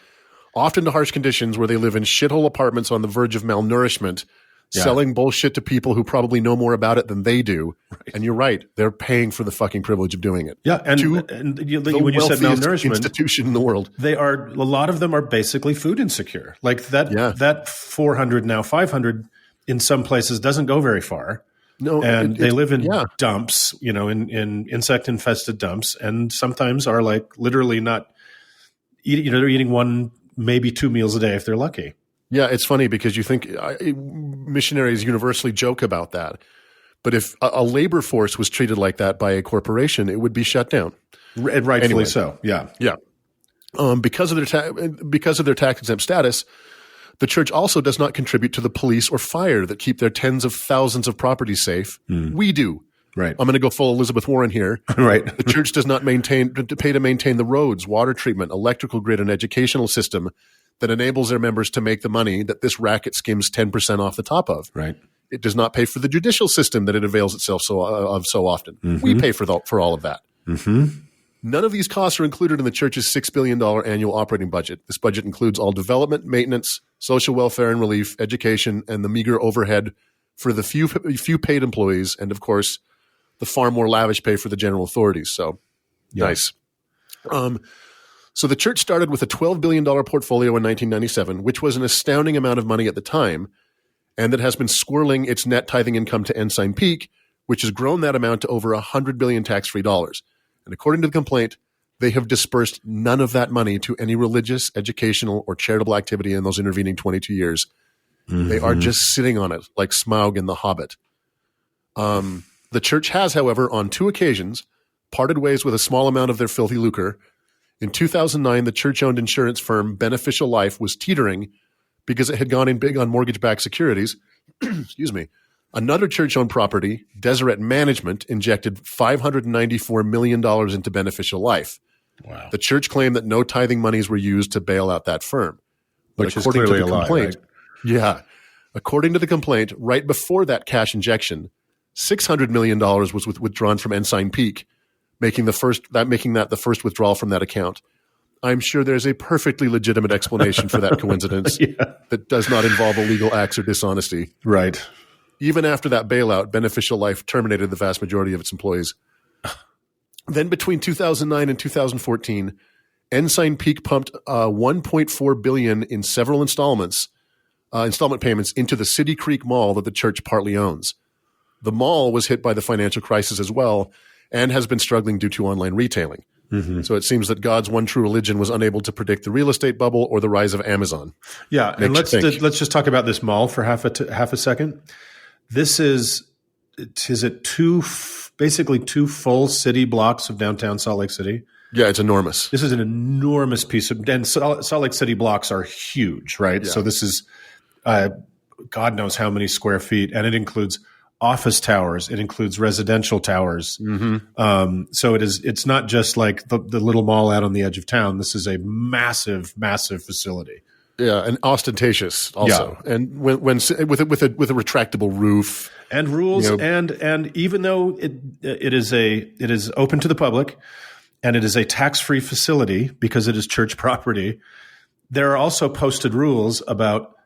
often to harsh conditions where they live in shithole apartments on the verge of malnourishment, selling bullshit to people who probably know more about it than they do. Right. And you're right. They're paying for the fucking privilege of doing it. Yeah. And when you said malnourishment, institution in the world, a lot of them are basically food insecure. Like that 400, now 500 in some places doesn't go very far. No, and they live in dumps, in insect infested dumps, and sometimes are like literally not eating, they're eating 1, maybe 2 meals a day if they're lucky. Yeah, it's funny because you think missionaries universally joke about that. But if a labor force was treated like that by a corporation, it would be shut down. And rightfully so, yeah. Yeah. Because of their tax-exempt status, the church also does not contribute to the police or fire that keep their tens of thousands of properties safe. We do. Right. I'm going to go full Elizabeth Warren here. Right. The church does not pay to maintain the roads, water treatment, electrical grid, and educational system that enables their members to make the money that this racket skims 10% off the top of. Right. It does not pay for the judicial system that it avails itself so often. Mm-hmm. We pay for all of that. Mm-hmm. None of these costs are included in the church's $6 billion annual operating budget. This budget includes all development, maintenance, social welfare and relief, education, and the meager overhead for the few paid employees, and of course, the far more lavish pay for the general authorities. So, nice. So the church started with a $12 billion portfolio in 1997, which was an astounding amount of money at the time, and that has been squirreling its net tithing income to Ensign Peak, which has grown that amount to over $100 billion tax-free dollars. And according to the complaint, they have dispersed none of that money to any religious, educational, or charitable activity in those intervening 22 years. Mm-hmm. They are just sitting on it like Smaug in The Hobbit. The church has, however, on 2 occasions, parted ways with a small amount of their filthy lucre. In 2009, the church-owned insurance firm Beneficial Life was teetering because it had gone in big on mortgage-backed securities. Excuse me. Another church-owned property, Deseret Management, injected $594 million into Beneficial Life. Wow. The church claimed that no tithing monies were used to bail out that firm. But which is clearly a lie, right? Yeah. According to the complaint, right before that cash injection, $600 million was withdrawn from Ensign Peak, making that the first withdrawal from that account. I'm sure there's a perfectly legitimate explanation for that coincidence that does not involve illegal acts or dishonesty. Right. Even after that bailout, Beneficial Life terminated the vast majority of its employees. Then between 2009 and 2014, Ensign Peak pumped $1.4 billion in several installment payments into the City Creek Mall that the church partly owns. The mall was hit by the financial crisis as well and has been struggling due to online retailing. Mm-hmm. So it seems that God's one true religion was unable to predict the real estate bubble or the rise of Amazon. Yeah, and let's just talk about this mall for half a second. This is it basically 2 full city blocks of downtown Salt Lake City? Yeah, it's enormous. This is an enormous piece of – and Salt Lake City blocks are huge, right? Yeah. So this is God knows how many square feet, and it includes office towers. It includes residential towers. Mm-hmm. So it's not just like the little mall out on the edge of town. This is a massive, massive facility. Yeah, and ostentatious also, and when with a retractable roof and rules, and even though it is open to the public, and it is a tax-free facility because it is church property, there are also posted rules about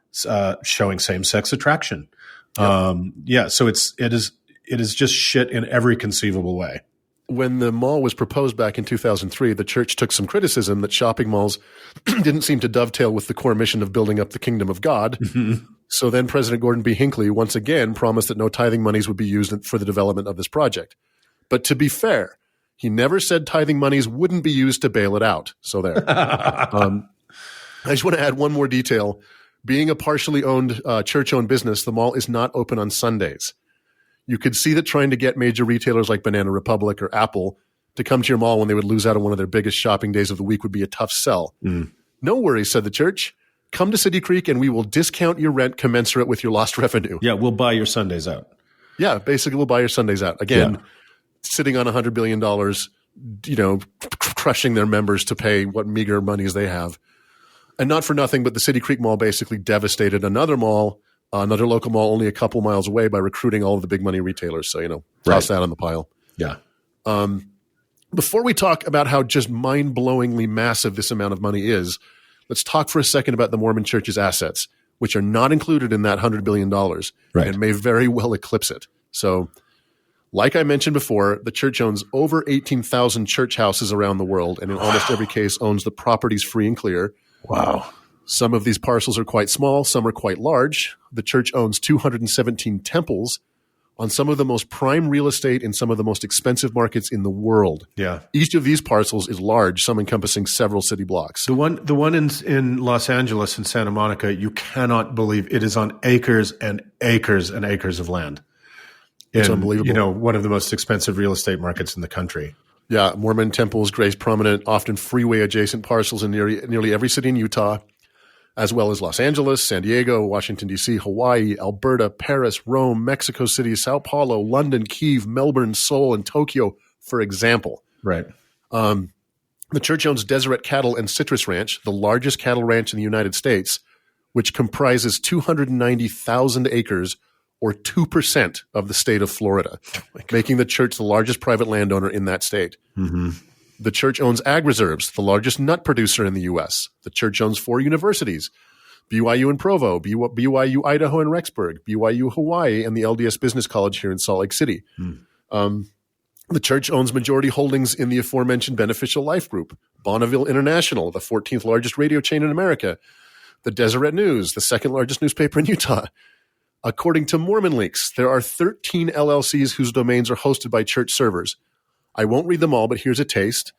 showing same-sex attraction. Yep. So it is just shit in every conceivable way. When the mall was proposed back in 2003, the church took some criticism that shopping malls didn't seem to dovetail with the core mission of building up the kingdom of God. Mm-hmm. So then President Gordon B. Hinckley once again promised that no tithing monies would be used for the development of this project. But to be fair, he never said tithing monies wouldn't be used to bail it out. So there. I just want to add one more detail. Being a partially owned, church-owned business, the mall is not open on Sundays. You could see that trying to get major retailers like Banana Republic or Apple to come to your mall when they would lose out on one of their biggest shopping days of the week would be a tough sell. No worries, said the church. Come to City Creek and we will discount your rent commensurate with your lost revenue. Yeah, we'll buy your Sundays out. Yeah, basically we'll buy your Sundays out. Again, sitting on $100 billion, crushing their members to pay what meager monies they have. And not for nothing, but the City Creek Mall basically devastated another mall, another local mall only a couple miles away by recruiting all of the big money retailers. So, toss that on the pile. Yeah. Before we talk about how just mind-blowingly massive this amount of money is, let's talk for a second about the Mormon Church's assets, which are not included in that $100 billion and may very well eclipse it. So, like I mentioned before, the church owns over 18,000 church houses around the world, and in almost every case owns the properties free and clear. Wow. Some of these parcels are quite small. Some are quite large. The church owns 217 temples on some of the most prime real estate in some of the most expensive markets in the world. Yeah. Each of these parcels is large, some encompassing several city blocks. The one in Los Angeles and Santa Monica, you cannot believe it is on acres and acres and acres of land. It's unbelievable. One of the most expensive real estate markets in the country. Yeah, Mormon temples grace prominent, often freeway-adjacent parcels in nearly every city in Utah, as well as Los Angeles, San Diego, Washington, D.C., Hawaii, Alberta, Paris, Rome, Mexico City, Sao Paulo, London, Kyiv, Melbourne, Seoul, and Tokyo, for example. Right. The church owns Deseret Cattle and Citrus Ranch, the largest cattle ranch in the United States, which comprises 290,000 acres, or 2% of the state of Florida, making the church the largest private landowner in that state. Mm-hmm. The church owns Ag Reserves, the largest nut producer in the U.S. The church owns 4 universities, BYU in Provo, BYU Idaho in Rexburg, BYU Hawaii, and the LDS Business College here in Salt Lake City. The church owns majority holdings in the aforementioned Beneficial Life Group, Bonneville International, the 14th largest radio chain in America, the Deseret News, the second largest newspaper in Utah. According to Mormon Leaks, there are 13 LLCs whose domains are hosted by church servers. I won't read them all, but here's a taste.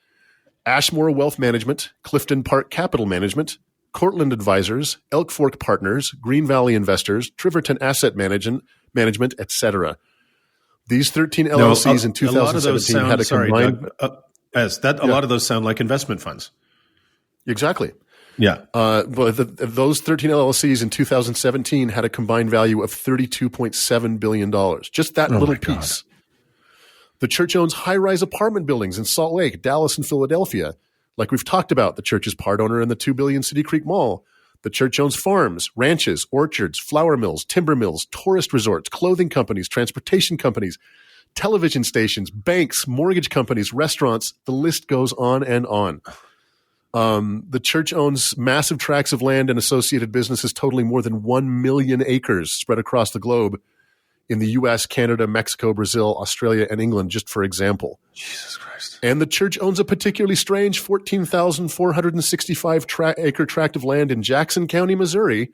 Ashmore Wealth Management, Clifton Park Capital Management, Cortland Advisors, Elk Fork Partners, Green Valley Investors, Triverton Asset Management, etc. These 13 LLCs in 2017 had a combined... a lot of those sound like investment funds. Exactly. Yeah. But those 13 LLCs in 2017 had a combined value of $32.7 billion. Just that little piece. The church owns high-rise apartment buildings in Salt Lake, Dallas, and Philadelphia. Like we've talked about, the church is part owner in the $2 billion City Creek Mall. The church owns farms, ranches, orchards, flour mills, timber mills, tourist resorts, clothing companies, transportation companies, television stations, banks, mortgage companies, restaurants. The list goes on and on. The church owns massive tracts of land and associated businesses totaling more than 1 million acres spread across the globe in the U.S., Canada, Mexico, Brazil, Australia, and England, just for example. Jesus Christ. And the church owns a particularly strange 14,465 acre tract of land in Jackson County, Missouri,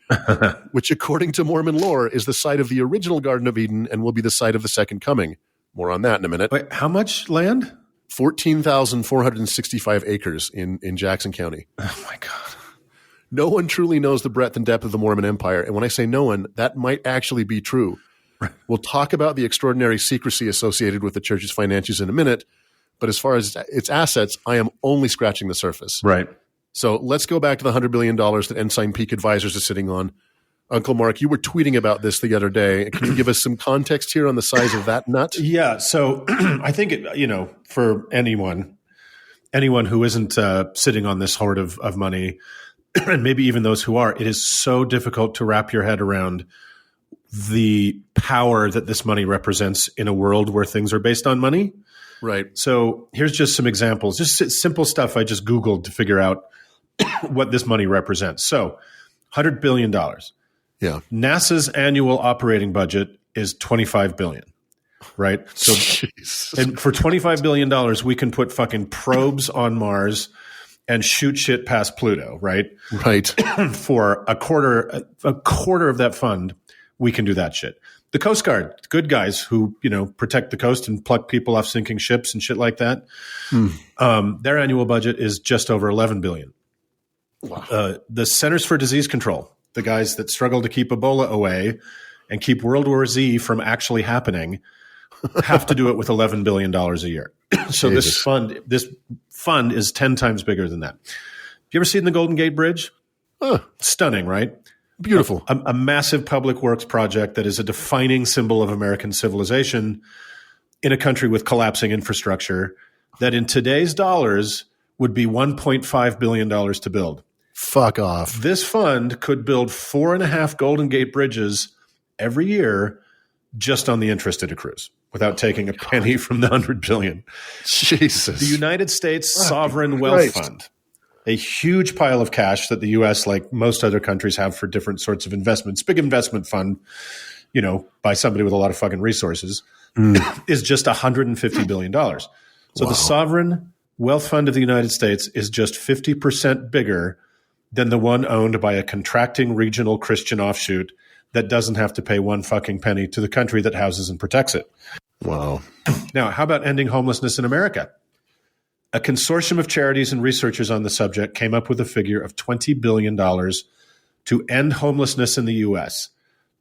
which, according to Mormon lore, is the site of the original Garden of Eden and will be the site of the Second Coming. More on that in a minute. Wait, how much land? 14,465 acres in Jackson County. Oh, my God. No one truly knows the breadth and depth of the Mormon Empire. And when I say no one, that might actually be true. We'll talk about the extraordinary secrecy associated with the church's finances in a minute. But as far as its assets, I am only scratching the surface. Right. So let's go back to the $100 billion that Ensign Peak Advisors is sitting on. Uncle Mark, you were tweeting about this the other day. Can you give us some context here on the size of that nut? Yeah. So I think, for anyone who isn't sitting on this hoard of money, and maybe even those who are, it is so difficult to wrap your head around the power that this money represents in a world where things are based on money. Right. So here's just some examples, just simple stuff I just Googled to figure out what this money represents. So $100 billion. Yeah. NASA's annual operating budget is $25 billion, right? So, and for $25 billion, we can put fucking probes on Mars and shoot shit past Pluto, right? Right. For a quarter of that fund, we can do that shit. The Coast Guard, good guys who, protect the coast and pluck people off sinking ships and shit like that. Their annual budget is just over $11 billion. Wow. The Centers for Disease Control, the guys that struggle to keep Ebola away and keep World War Z from actually happening, have to do it with $11 billion a year. So this fund is 10 times bigger than that. You ever seen the Golden Gate Bridge? Stunning, right? Beautiful. A massive public works project that is a defining symbol of American civilization in a country with collapsing infrastructure that in today's dollars would be $1.5 billion to build. Fuck off. This fund could build 4.5 Golden Gate bridges every year just on the interest it accrues without taking a penny from the $100 billion. Jesus. The United States Sovereign Wealth Fund, a huge pile of cash that the U.S., like most other countries, have for different sorts of investments. Big investment fund, by somebody with a lot of fucking resources, is just $150 billion. So the Sovereign Wealth Fund of the United States is just 50% bigger than the one owned by a contracting regional Christian offshoot that doesn't have to pay one fucking penny to the country that houses and protects it. Wow. Now, how about ending homelessness in America? A consortium of charities and researchers on the subject came up with a figure of $20 billion to end homelessness in the U.S.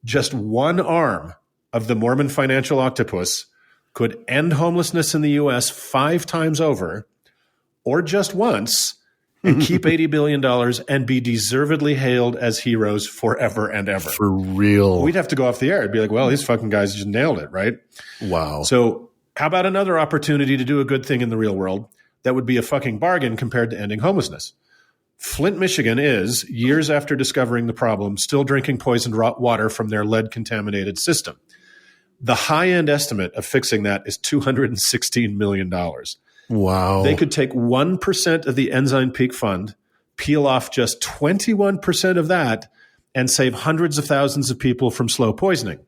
Just one arm of the Mormon financial octopus could end homelessness in the U.S. 5 times over, or just once, and keep $80 billion and be deservedly hailed as heroes forever and ever. For real. We'd have to go off the air. It'd be like, well, these fucking guys just nailed it, right? Wow. So how about another opportunity to do a good thing in the real world that would be a fucking bargain compared to ending homelessness? Flint, Michigan is, years after discovering the problem, still drinking poisoned water from their lead-contaminated system. The high-end estimate of fixing that is $216 million. Wow. They could take 1% of the Ensign Peak Fund, peel off just 21% of that, and save hundreds of thousands of people from slow poisoning.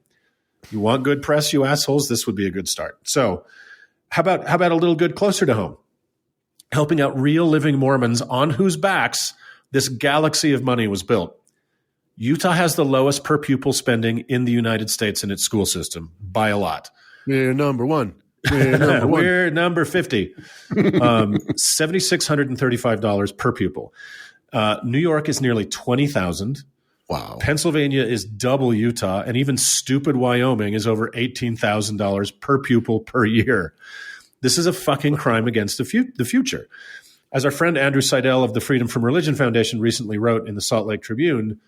You want good press, you assholes? This would be a good start. So how about a little good closer to home? Helping out real living Mormons on whose backs this galaxy of money was built. Utah has the lowest per pupil spending in the United States in its school system by a lot. We're number one. We're number 50. $7,635 per pupil. New York is nearly $20,000. Wow. Pennsylvania is double Utah, and even stupid Wyoming is over $18,000 per pupil per year. This is a fucking crime against the future. As our friend Andrew Seidel of the Freedom from Religion Foundation recently wrote in the Salt Lake Tribune,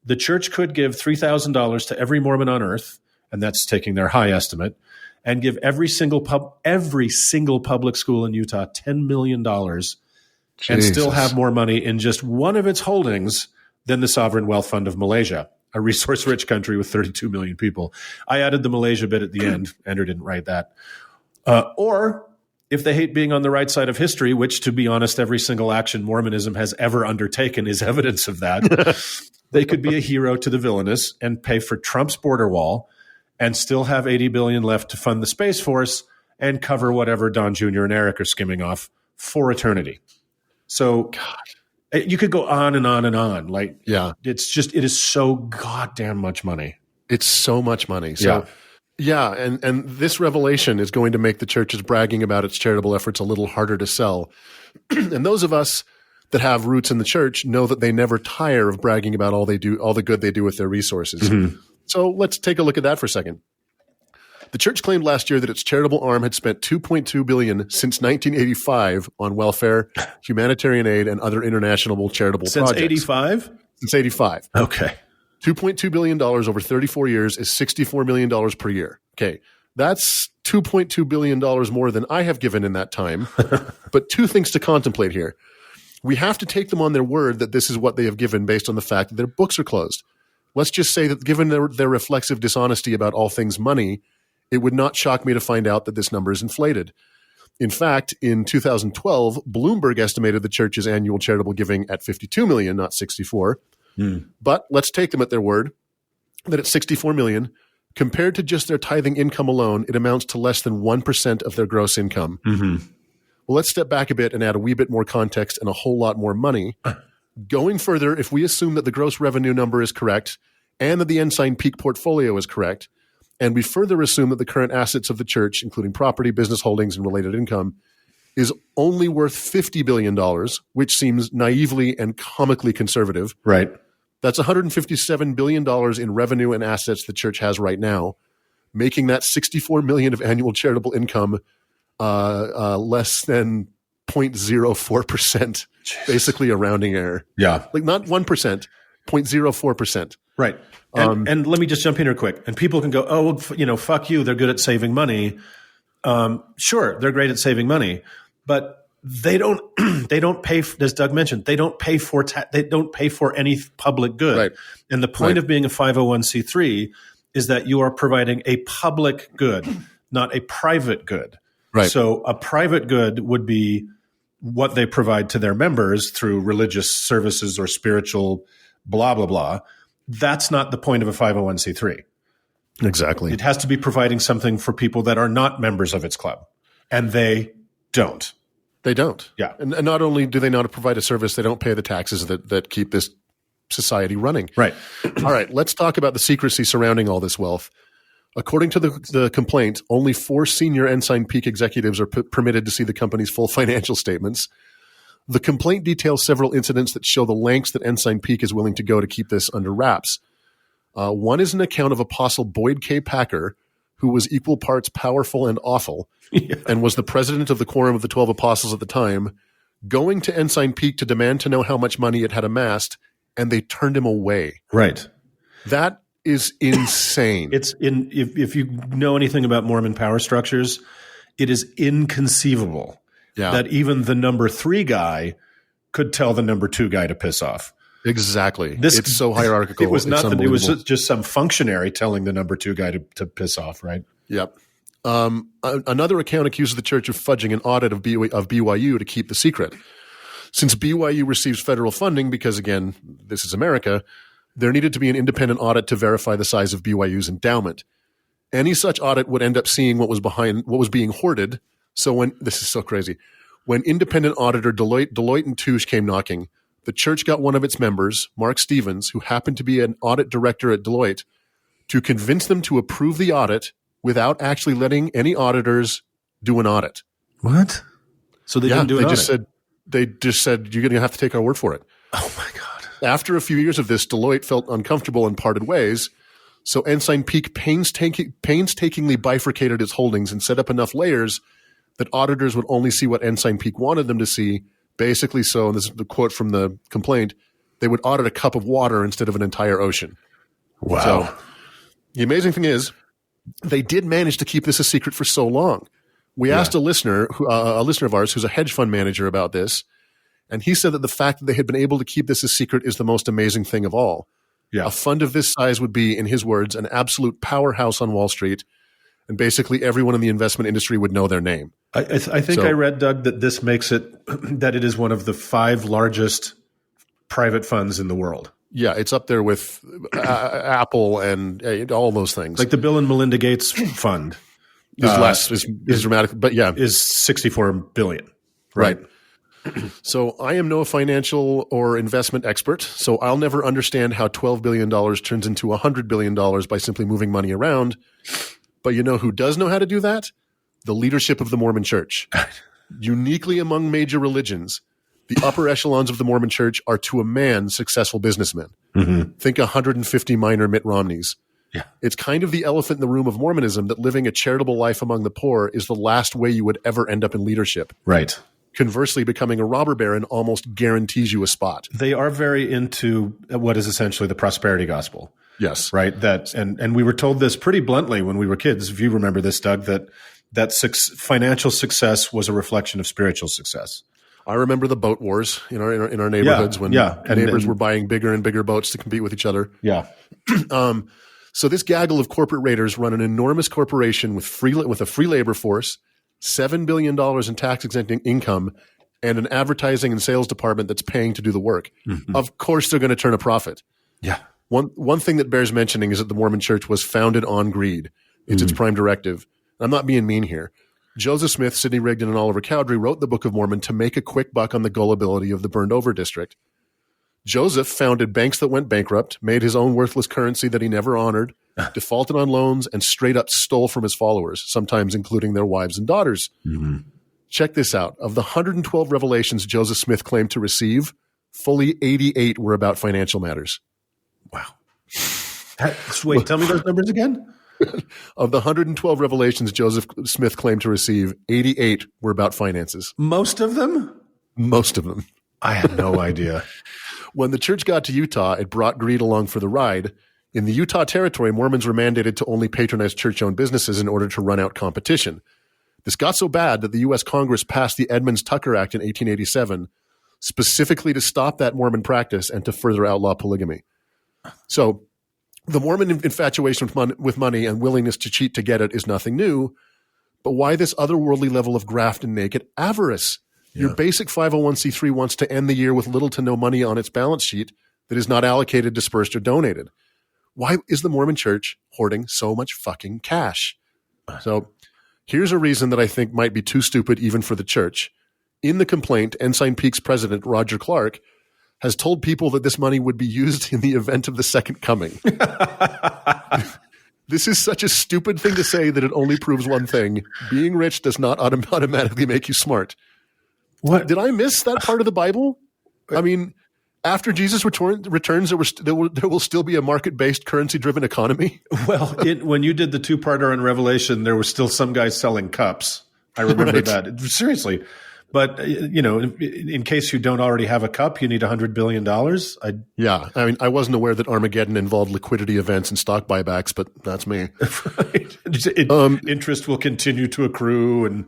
the church could give $3,000 to every Mormon on earth, and that's taking their high estimate, and give every single public school in Utah $10 million and still have more money in just one of its holdings than the Sovereign Wealth Fund of Malaysia, a resource-rich country with 32 million people. I added the Malaysia bit at the end. Andrew didn't write that. Or if they hate being on the right side of history, which, to be honest, every single action Mormonism has ever undertaken is evidence of that, they could be a hero to the villainous and pay for Trump's border wall and still have $80 billion left to fund the Space Force and cover whatever Don Jr. and Eric are skimming off for eternity. So you could go on and on and on. Like, it is so goddamn much money. It's so much money. So, and this revelation is going to make the church's bragging about its charitable efforts a little harder to sell. And those of us that have roots in the church know that they never tire of bragging about all the good they do with their resources. Mm-hmm. So let's take a look at that for a second. The church claimed last year that its charitable arm had spent $2.2 billion since 1985 on welfare, humanitarian aid, and other international charitable projects. Since 85? Since 85. Okay. $2.2 billion over 34 years is $64 million per year. Okay. That's $2.2 billion more than I have given in that time. But two things to contemplate here. We have to take them on their word that this is what they have given based on the fact that their books are closed. Let's just say that given their reflexive dishonesty about all things money, it would not shock me to find out that this number is inflated. In fact, in 2012, Bloomberg estimated the church's annual charitable giving at $52 million, not $64. But let's take them at their word that at $64 million, compared to just their tithing income alone, it amounts to less than 1% of their gross income. Mm-hmm. Well, let's step back a bit and add a wee bit more context and a whole lot more money. Going further, if we assume that the gross revenue number is correct and that the Ensign Peak portfolio is correct, and we further assume that the current assets of the church, including property, business holdings, and related income, is only worth $50 billion, which seems naively and comically conservative. Right. That's $157 billion in revenue and assets the church has right now, making that $64 million of annual charitable income less than 0.04%, basically a rounding error. Yeah. Like not 1%, 0.04%. Right. And let me just jump in here quick. And people can go, oh, fuck you. They're good at saving money. Sure, they're great at saving money, but they don't pay, as Doug mentioned, they don't pay for any public good. Right. And the point of being a 501c3 is that you are providing a public good, not a private good. Right. So a private good would be what they provide to their members through religious services or spiritual blah, blah, blah. That's not the point of a 501c3. Exactly. It has to be providing something for people that are not members of its club. And they don't. They don't. Yeah. And not only do they not provide a service, they don't pay the taxes that keep this society running. Right. All right. Let's talk about the secrecy surrounding all this wealth. According to the complaint, only 4 senior Ensign Peak executives are permitted to see the company's full financial statements. The complaint details several incidents that show the lengths that Ensign Peak is willing to go to keep this under wraps. One is an account of Apostle Boyd K. Packer, who was equal parts powerful and awful, and was the president of the Quorum of the 12 Apostles at the time, going to Ensign Peak to demand to know how much money it had amassed, and they turned him away. Right. That is insane. If you know anything about Mormon power structures, it is inconceivable that even the number 3 guy could tell the number 2 guy to piss off. Exactly. It's so hierarchical. It was just some functionary telling the number 2 guy to piss off, right? Yep. Another account accuses the church of fudging an audit of BYU to keep the secret. Since BYU receives federal funding, because again, this is America, there needed to be an independent audit to verify the size of BYU's endowment. Any such audit would end up seeing what was being hoarded. So this is so crazy. When independent auditor Deloitte and Touche came knocking, the church got one of its members, Mark Stevens, who happened to be an audit director at Deloitte, to convince them to approve the audit without actually letting any auditors do an audit. What? So they didn't do an audit? They just said, you're going to have to take our word for it. Oh, my God. After a few years of this, Deloitte felt uncomfortable and parted ways. So Ensign Peak painstakingly bifurcated its holdings and set up enough layers that auditors would only see what Ensign Peak wanted them to see. Basically, so, and this is the quote from the complaint, they would audit a cup of water instead of an entire ocean. Wow. So the amazing thing is, they did manage to keep this a secret for so long. We asked a listener of ours who's a hedge fund manager about this, and he said that the fact that they had been able to keep this a secret is the most amazing thing of all. Yeah. A fund of this size would be, in his words, an absolute powerhouse on Wall Street, and basically everyone in the investment industry would know their name. I think I read, Doug, that this makes it that it is one of the 5 largest private funds in the world. Yeah, it's up there with Apple and all those things. Like the Bill and Melinda Gates Fund is dramatic, but is $64 billion. Right. So I am no financial or investment expert, so I'll never understand how $12 billion turns into $100 billion by simply moving money around. But you know who does know how to do that? The leadership of the Mormon Church. Uniquely among major religions, the upper echelons of the Mormon Church are to a man successful businessmen. Mm-hmm. Think 150 minor Mitt Romneys. Yeah. It's kind of the elephant in the room of Mormonism that living a charitable life among the poor is the last way you would ever end up in leadership. Right. Conversely, becoming a robber baron almost guarantees you a spot. They are very into what is essentially the prosperity gospel. Yes. Right. And we were told this pretty bluntly when we were kids. If you remember this, Doug, that financial success was a reflection of spiritual success. I remember the boat wars in our neighborhoods when neighbors were buying bigger and bigger boats to compete with each other. Yeah. So this gaggle of corporate raiders run an enormous corporation with a free labor force, $7 billion in tax-exempt income, and an advertising and sales department that's paying to do the work. Mm-hmm. Of course, they're going to turn a profit. Yeah. One thing that bears mentioning is that the Mormon Church was founded on greed. It's its prime directive. I'm not being mean here. Joseph Smith, Sidney Rigdon, and Oliver Cowdery wrote the Book of Mormon to make a quick buck on the gullibility of the burned-over district. Joseph founded banks that went bankrupt, made his own worthless currency that he never honored, defaulted on loans, and straight up stole from his followers, sometimes including their wives and daughters. Mm-hmm. Check this out. Of the 112 revelations Joseph Smith claimed to receive, fully 88 were about financial matters. Wait, tell me those numbers again. Of the 112 revelations Joseph Smith claimed to receive, 88 were about finances. Most of them? Most of them. I had no idea. When the church got to Utah, it brought greed along for the ride. In the Utah Territory, Mormons were mandated to only patronize church-owned businesses in order to run out competition. This got so bad that the U.S. Congress passed the Edmunds-Tucker Act in 1887, specifically to stop that Mormon practice and to further outlaw polygamy. So the Mormon infatuation with money and willingness to cheat to get it is nothing new, but why this otherworldly level of graft and naked avarice? Yeah. Your basic 501c3 wants to end the year with little to no money on its balance sheet that is not allocated, dispersed, or donated. Why is the Mormon church hoarding so much fucking cash? So here's a reason that I think might be too stupid even for the church. In the complaint, Ensign Peak's president, Roger Clark, has told people that this money would be used in the event of the second coming. This is such a stupid thing to say that it only proves one thing. Being rich does not automatically make you smart. What? Did I miss that part of the Bible? I mean, after Jesus returns, there will still be a market-based, currency-driven economy? Well, when you did the two-parter on Revelation, there was still some guy selling cups. I remember that. Seriously. But, in case you don't already have a cup, you need $100 billion. Yeah. I mean, I wasn't aware that Armageddon involved liquidity events and stock buybacks, but that's me. Right. Interest will continue to accrue and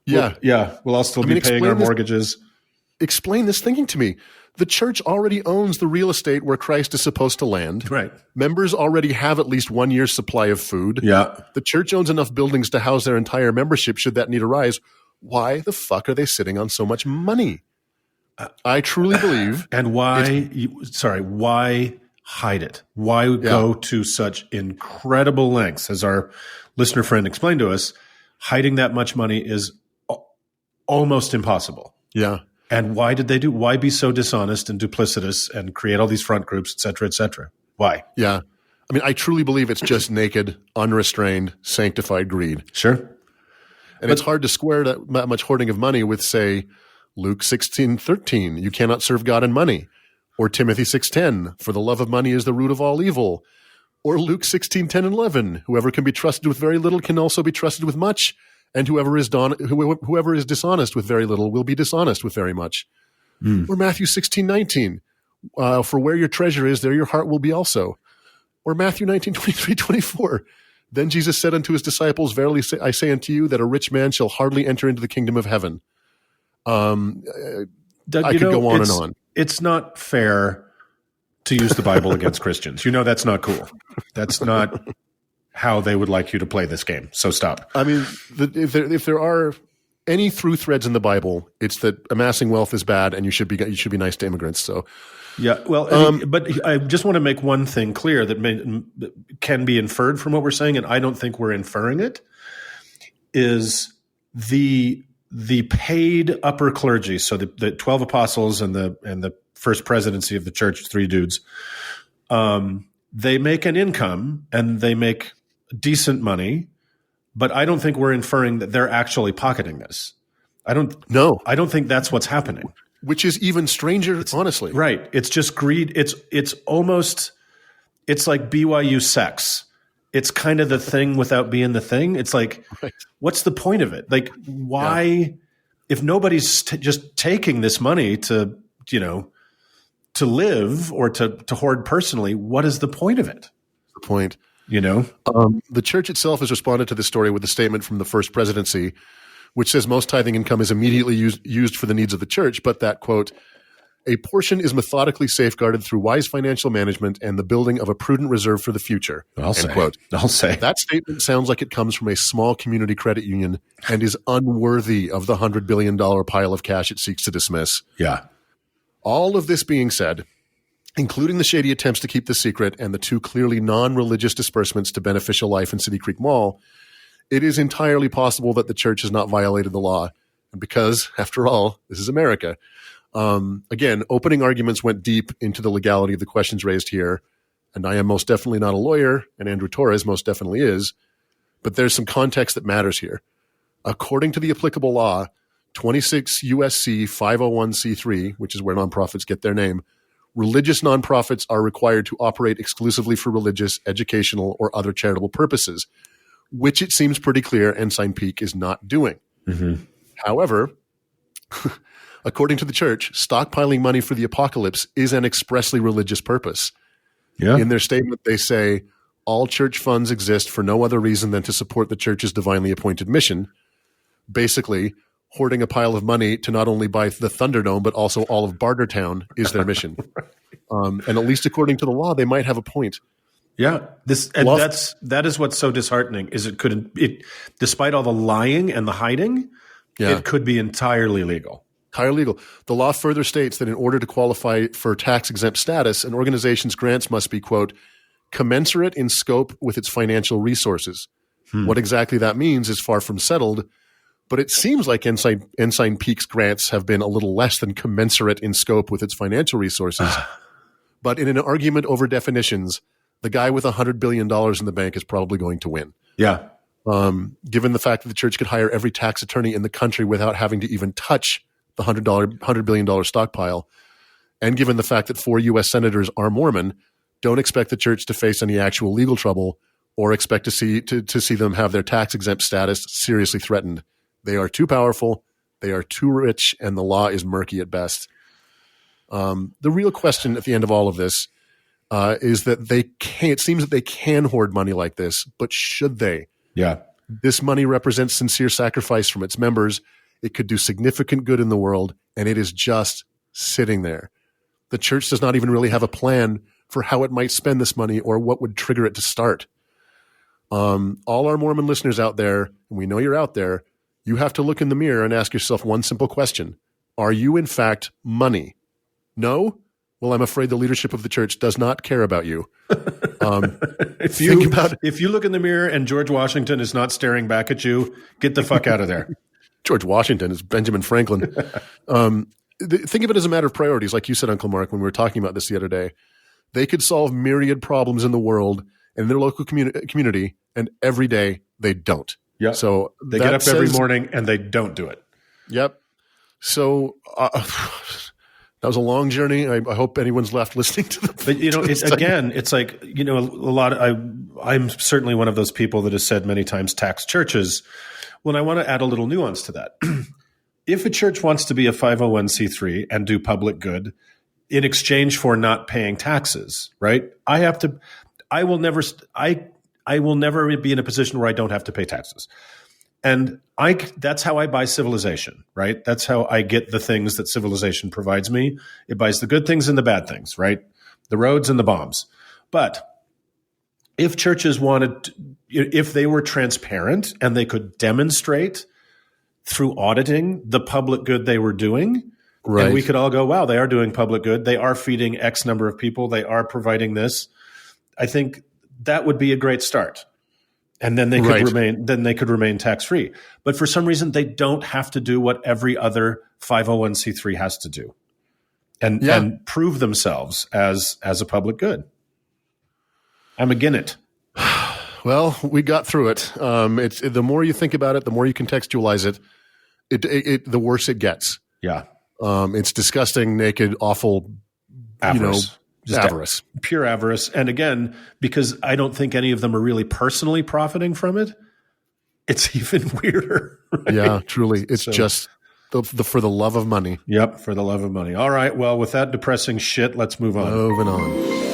we'll all still be paying our mortgages. Explain this thinking to me. The church already owns the real estate where Christ is supposed to land. Right. Members already have at least 1 year's supply of food. Yeah. The church owns enough buildings to house their entire membership should that need arise. Why the fuck are they sitting on so much money? I truly believe. And why hide it? Why go to such incredible lengths? As our listener friend explained to us, hiding that much money is almost impossible. Yeah. And why be so dishonest and duplicitous and create all these front groups, et cetera, et cetera? Why? Yeah. I mean, I truly believe it's just naked, unrestrained, sanctified greed. Sure. And it's hard to square that much hoarding of money with, say, Luke 16:13, you cannot serve God and money. Or Timothy 6:10, for the love of money is the root of all evil. Or Luke 16:10 and 11, whoever can be trusted with very little can also be trusted with much. And whoever is dishonest with very little will be dishonest with very much. Or Matthew 16:19, for where your treasure is, there your heart will be also. Or Matthew 19:23-24, then Jesus said unto his disciples, verily I say unto you that a rich man shall hardly enter into the kingdom of heaven. Doug, I could go on and on. It's not fair to use the Bible against Christians. That's not cool. That's not how they would like you to play this game. So stop. I mean, if there are any through threads in the Bible, it's that amassing wealth is bad, and you should be nice to immigrants. So, yeah. Well, but I just want to make one thing clear that can be inferred from what we're saying, and I don't think we're inferring it. Is the paid upper clergy, so the 12 apostles and the first presidency of the church, 3 dudes, they make an income and they make decent money, but I don't think we're inferring that they're actually pocketing this. I don't think that's what's happening. Which is even stranger, honestly. Right. It's just greed. It's like BYU sex. It's kind of the thing without being the thing. It's like, What's the point of it? Like, why, if nobody's just taking this money to live or to hoard personally, what is the point of it? The point. The church itself has responded to this story with a statement from the first presidency, which says most tithing income is immediately used for the needs of the church, but that, quote, a portion is methodically safeguarded through wise financial management and the building of a prudent reserve for the future. I'll say. That statement sounds like it comes from a small community credit union and is unworthy of the $100 billion pile of cash it seeks to dismiss. Yeah. All of this being said, including the shady attempts to keep the secret and the 2 clearly non-religious disbursements to Beneficial Life and City Creek Mall, it is entirely possible that the church has not violated the law. And because, after all, this is America. Again, opening arguments went deep into the legality of the questions raised here, and I am most definitely not a lawyer, and Andrew Torres most definitely is, but there's some context that matters here. According to the applicable law, 26 USC 501c3, which is where nonprofits get their name, religious nonprofits are required to operate exclusively for religious, educational, or other charitable purposes, which it seems pretty clear Ensign Peak is not doing. Mm-hmm. However, according to the church, stockpiling money for the apocalypse is an expressly religious purpose. Yeah. In their statement, they say, all church funds exist for no other reason than to support the church's divinely appointed mission. Basically, hoarding a pile of money to not only buy the Thunderdome, but also all of Bartertown is their mission. And at least according to the law, they might have a point. Yeah, that is what's so disheartening. Is despite all the lying and the hiding, it could be entirely legal. Entirely legal. The law further states that in order to qualify for tax-exempt status, an organization's grants must be, quote, commensurate in scope with its financial resources. What exactly that means is far from settled, but it seems like Ensign Peak's grants have been a little less than commensurate in scope with its financial resources. But in an argument over definitions, the guy with $100 billion in the bank is probably going to win. Yeah. Given the fact that the church could hire every tax attorney in the country without having to even touch the $100 billion stockpile, and given the fact that 4 U.S. senators are Mormon, don't expect the church to face any actual legal trouble or expect to see them have their tax-exempt status seriously threatened. They are too powerful, they are too rich, and the law is murky at best. The real question at the end of all of this is that it seems that they can hoard money like this, but should they? Yeah. This money represents sincere sacrifice from its members. It could do significant good in the world, and it is just sitting there. The church does not even really have a plan for how it might spend this money or what would trigger it to start. All our Mormon listeners out there, and we know you're out there, you have to look in the mirror and ask yourself one simple question. Are you, in fact, money? No? Well, I'm afraid the leadership of the church does not care about you. If you look in the mirror and George Washington is not staring back at you, get the fuck out of there. George Washington is Benjamin Franklin. Think of it as a matter of priorities, like you said, Uncle Mark, when we were talking about this the other day. They could solve myriad problems in the world and in their local community, and every day they don't. Yeah. So they get up every morning and they don't do it. Yep. So that was a long journey. I hope anyone's left listening to them. But it's like, I'm certainly one of those people that has said many times tax churches. When I want to add a little nuance to that. If a church wants to be a 501c3 and do public good in exchange for not paying taxes, right? I will never be in a position where I don't have to pay taxes. And that's how I buy civilization, right? That's how I get the things that civilization provides me. It buys the good things and the bad things, right? The roads and the bombs. But if churches if they were transparent and they could demonstrate through auditing the public good they were doing, right, and we could all go, wow, they are doing public good. They are feeding X number of people. They are providing this. I think that would be a great start. And then they could remain tax-free. But for some reason, they don't have to do what every other 501c3 has to do and prove themselves as a public good. I'm against it. Well, we got through it. It's the more you think about it, the more you contextualize it, the worse it gets. Yeah. It's disgusting, naked, awful, avarice. Avarice. Pure avarice. And again, because I don't think any of them are really personally profiting from it, it's even weirder. Right? Yeah, truly. It's just for the love of money. Yep, for the love of money. All right, well, with that depressing shit, let's move on. Moving on.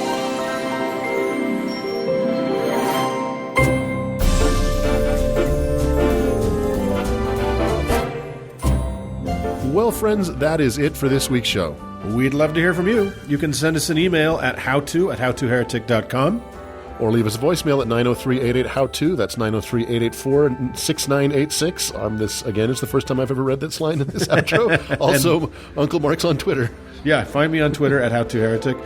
Well, friends, that is it for this week's show. We'd love to hear from you. You can send us an email at howto@howtoheretic.com. Or leave us a voicemail at 903-88-HOW-TO. That's 903-884-6986. This, again, is the first time I've ever read this line in this outro. Also, Uncle Mark's on Twitter. Yeah, find me on Twitter at howtoheretic.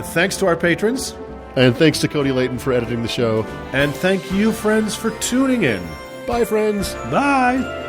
Thanks to our patrons. And thanks to Cody Layton for editing the show. And thank you, friends, for tuning in. Bye, friends. Bye.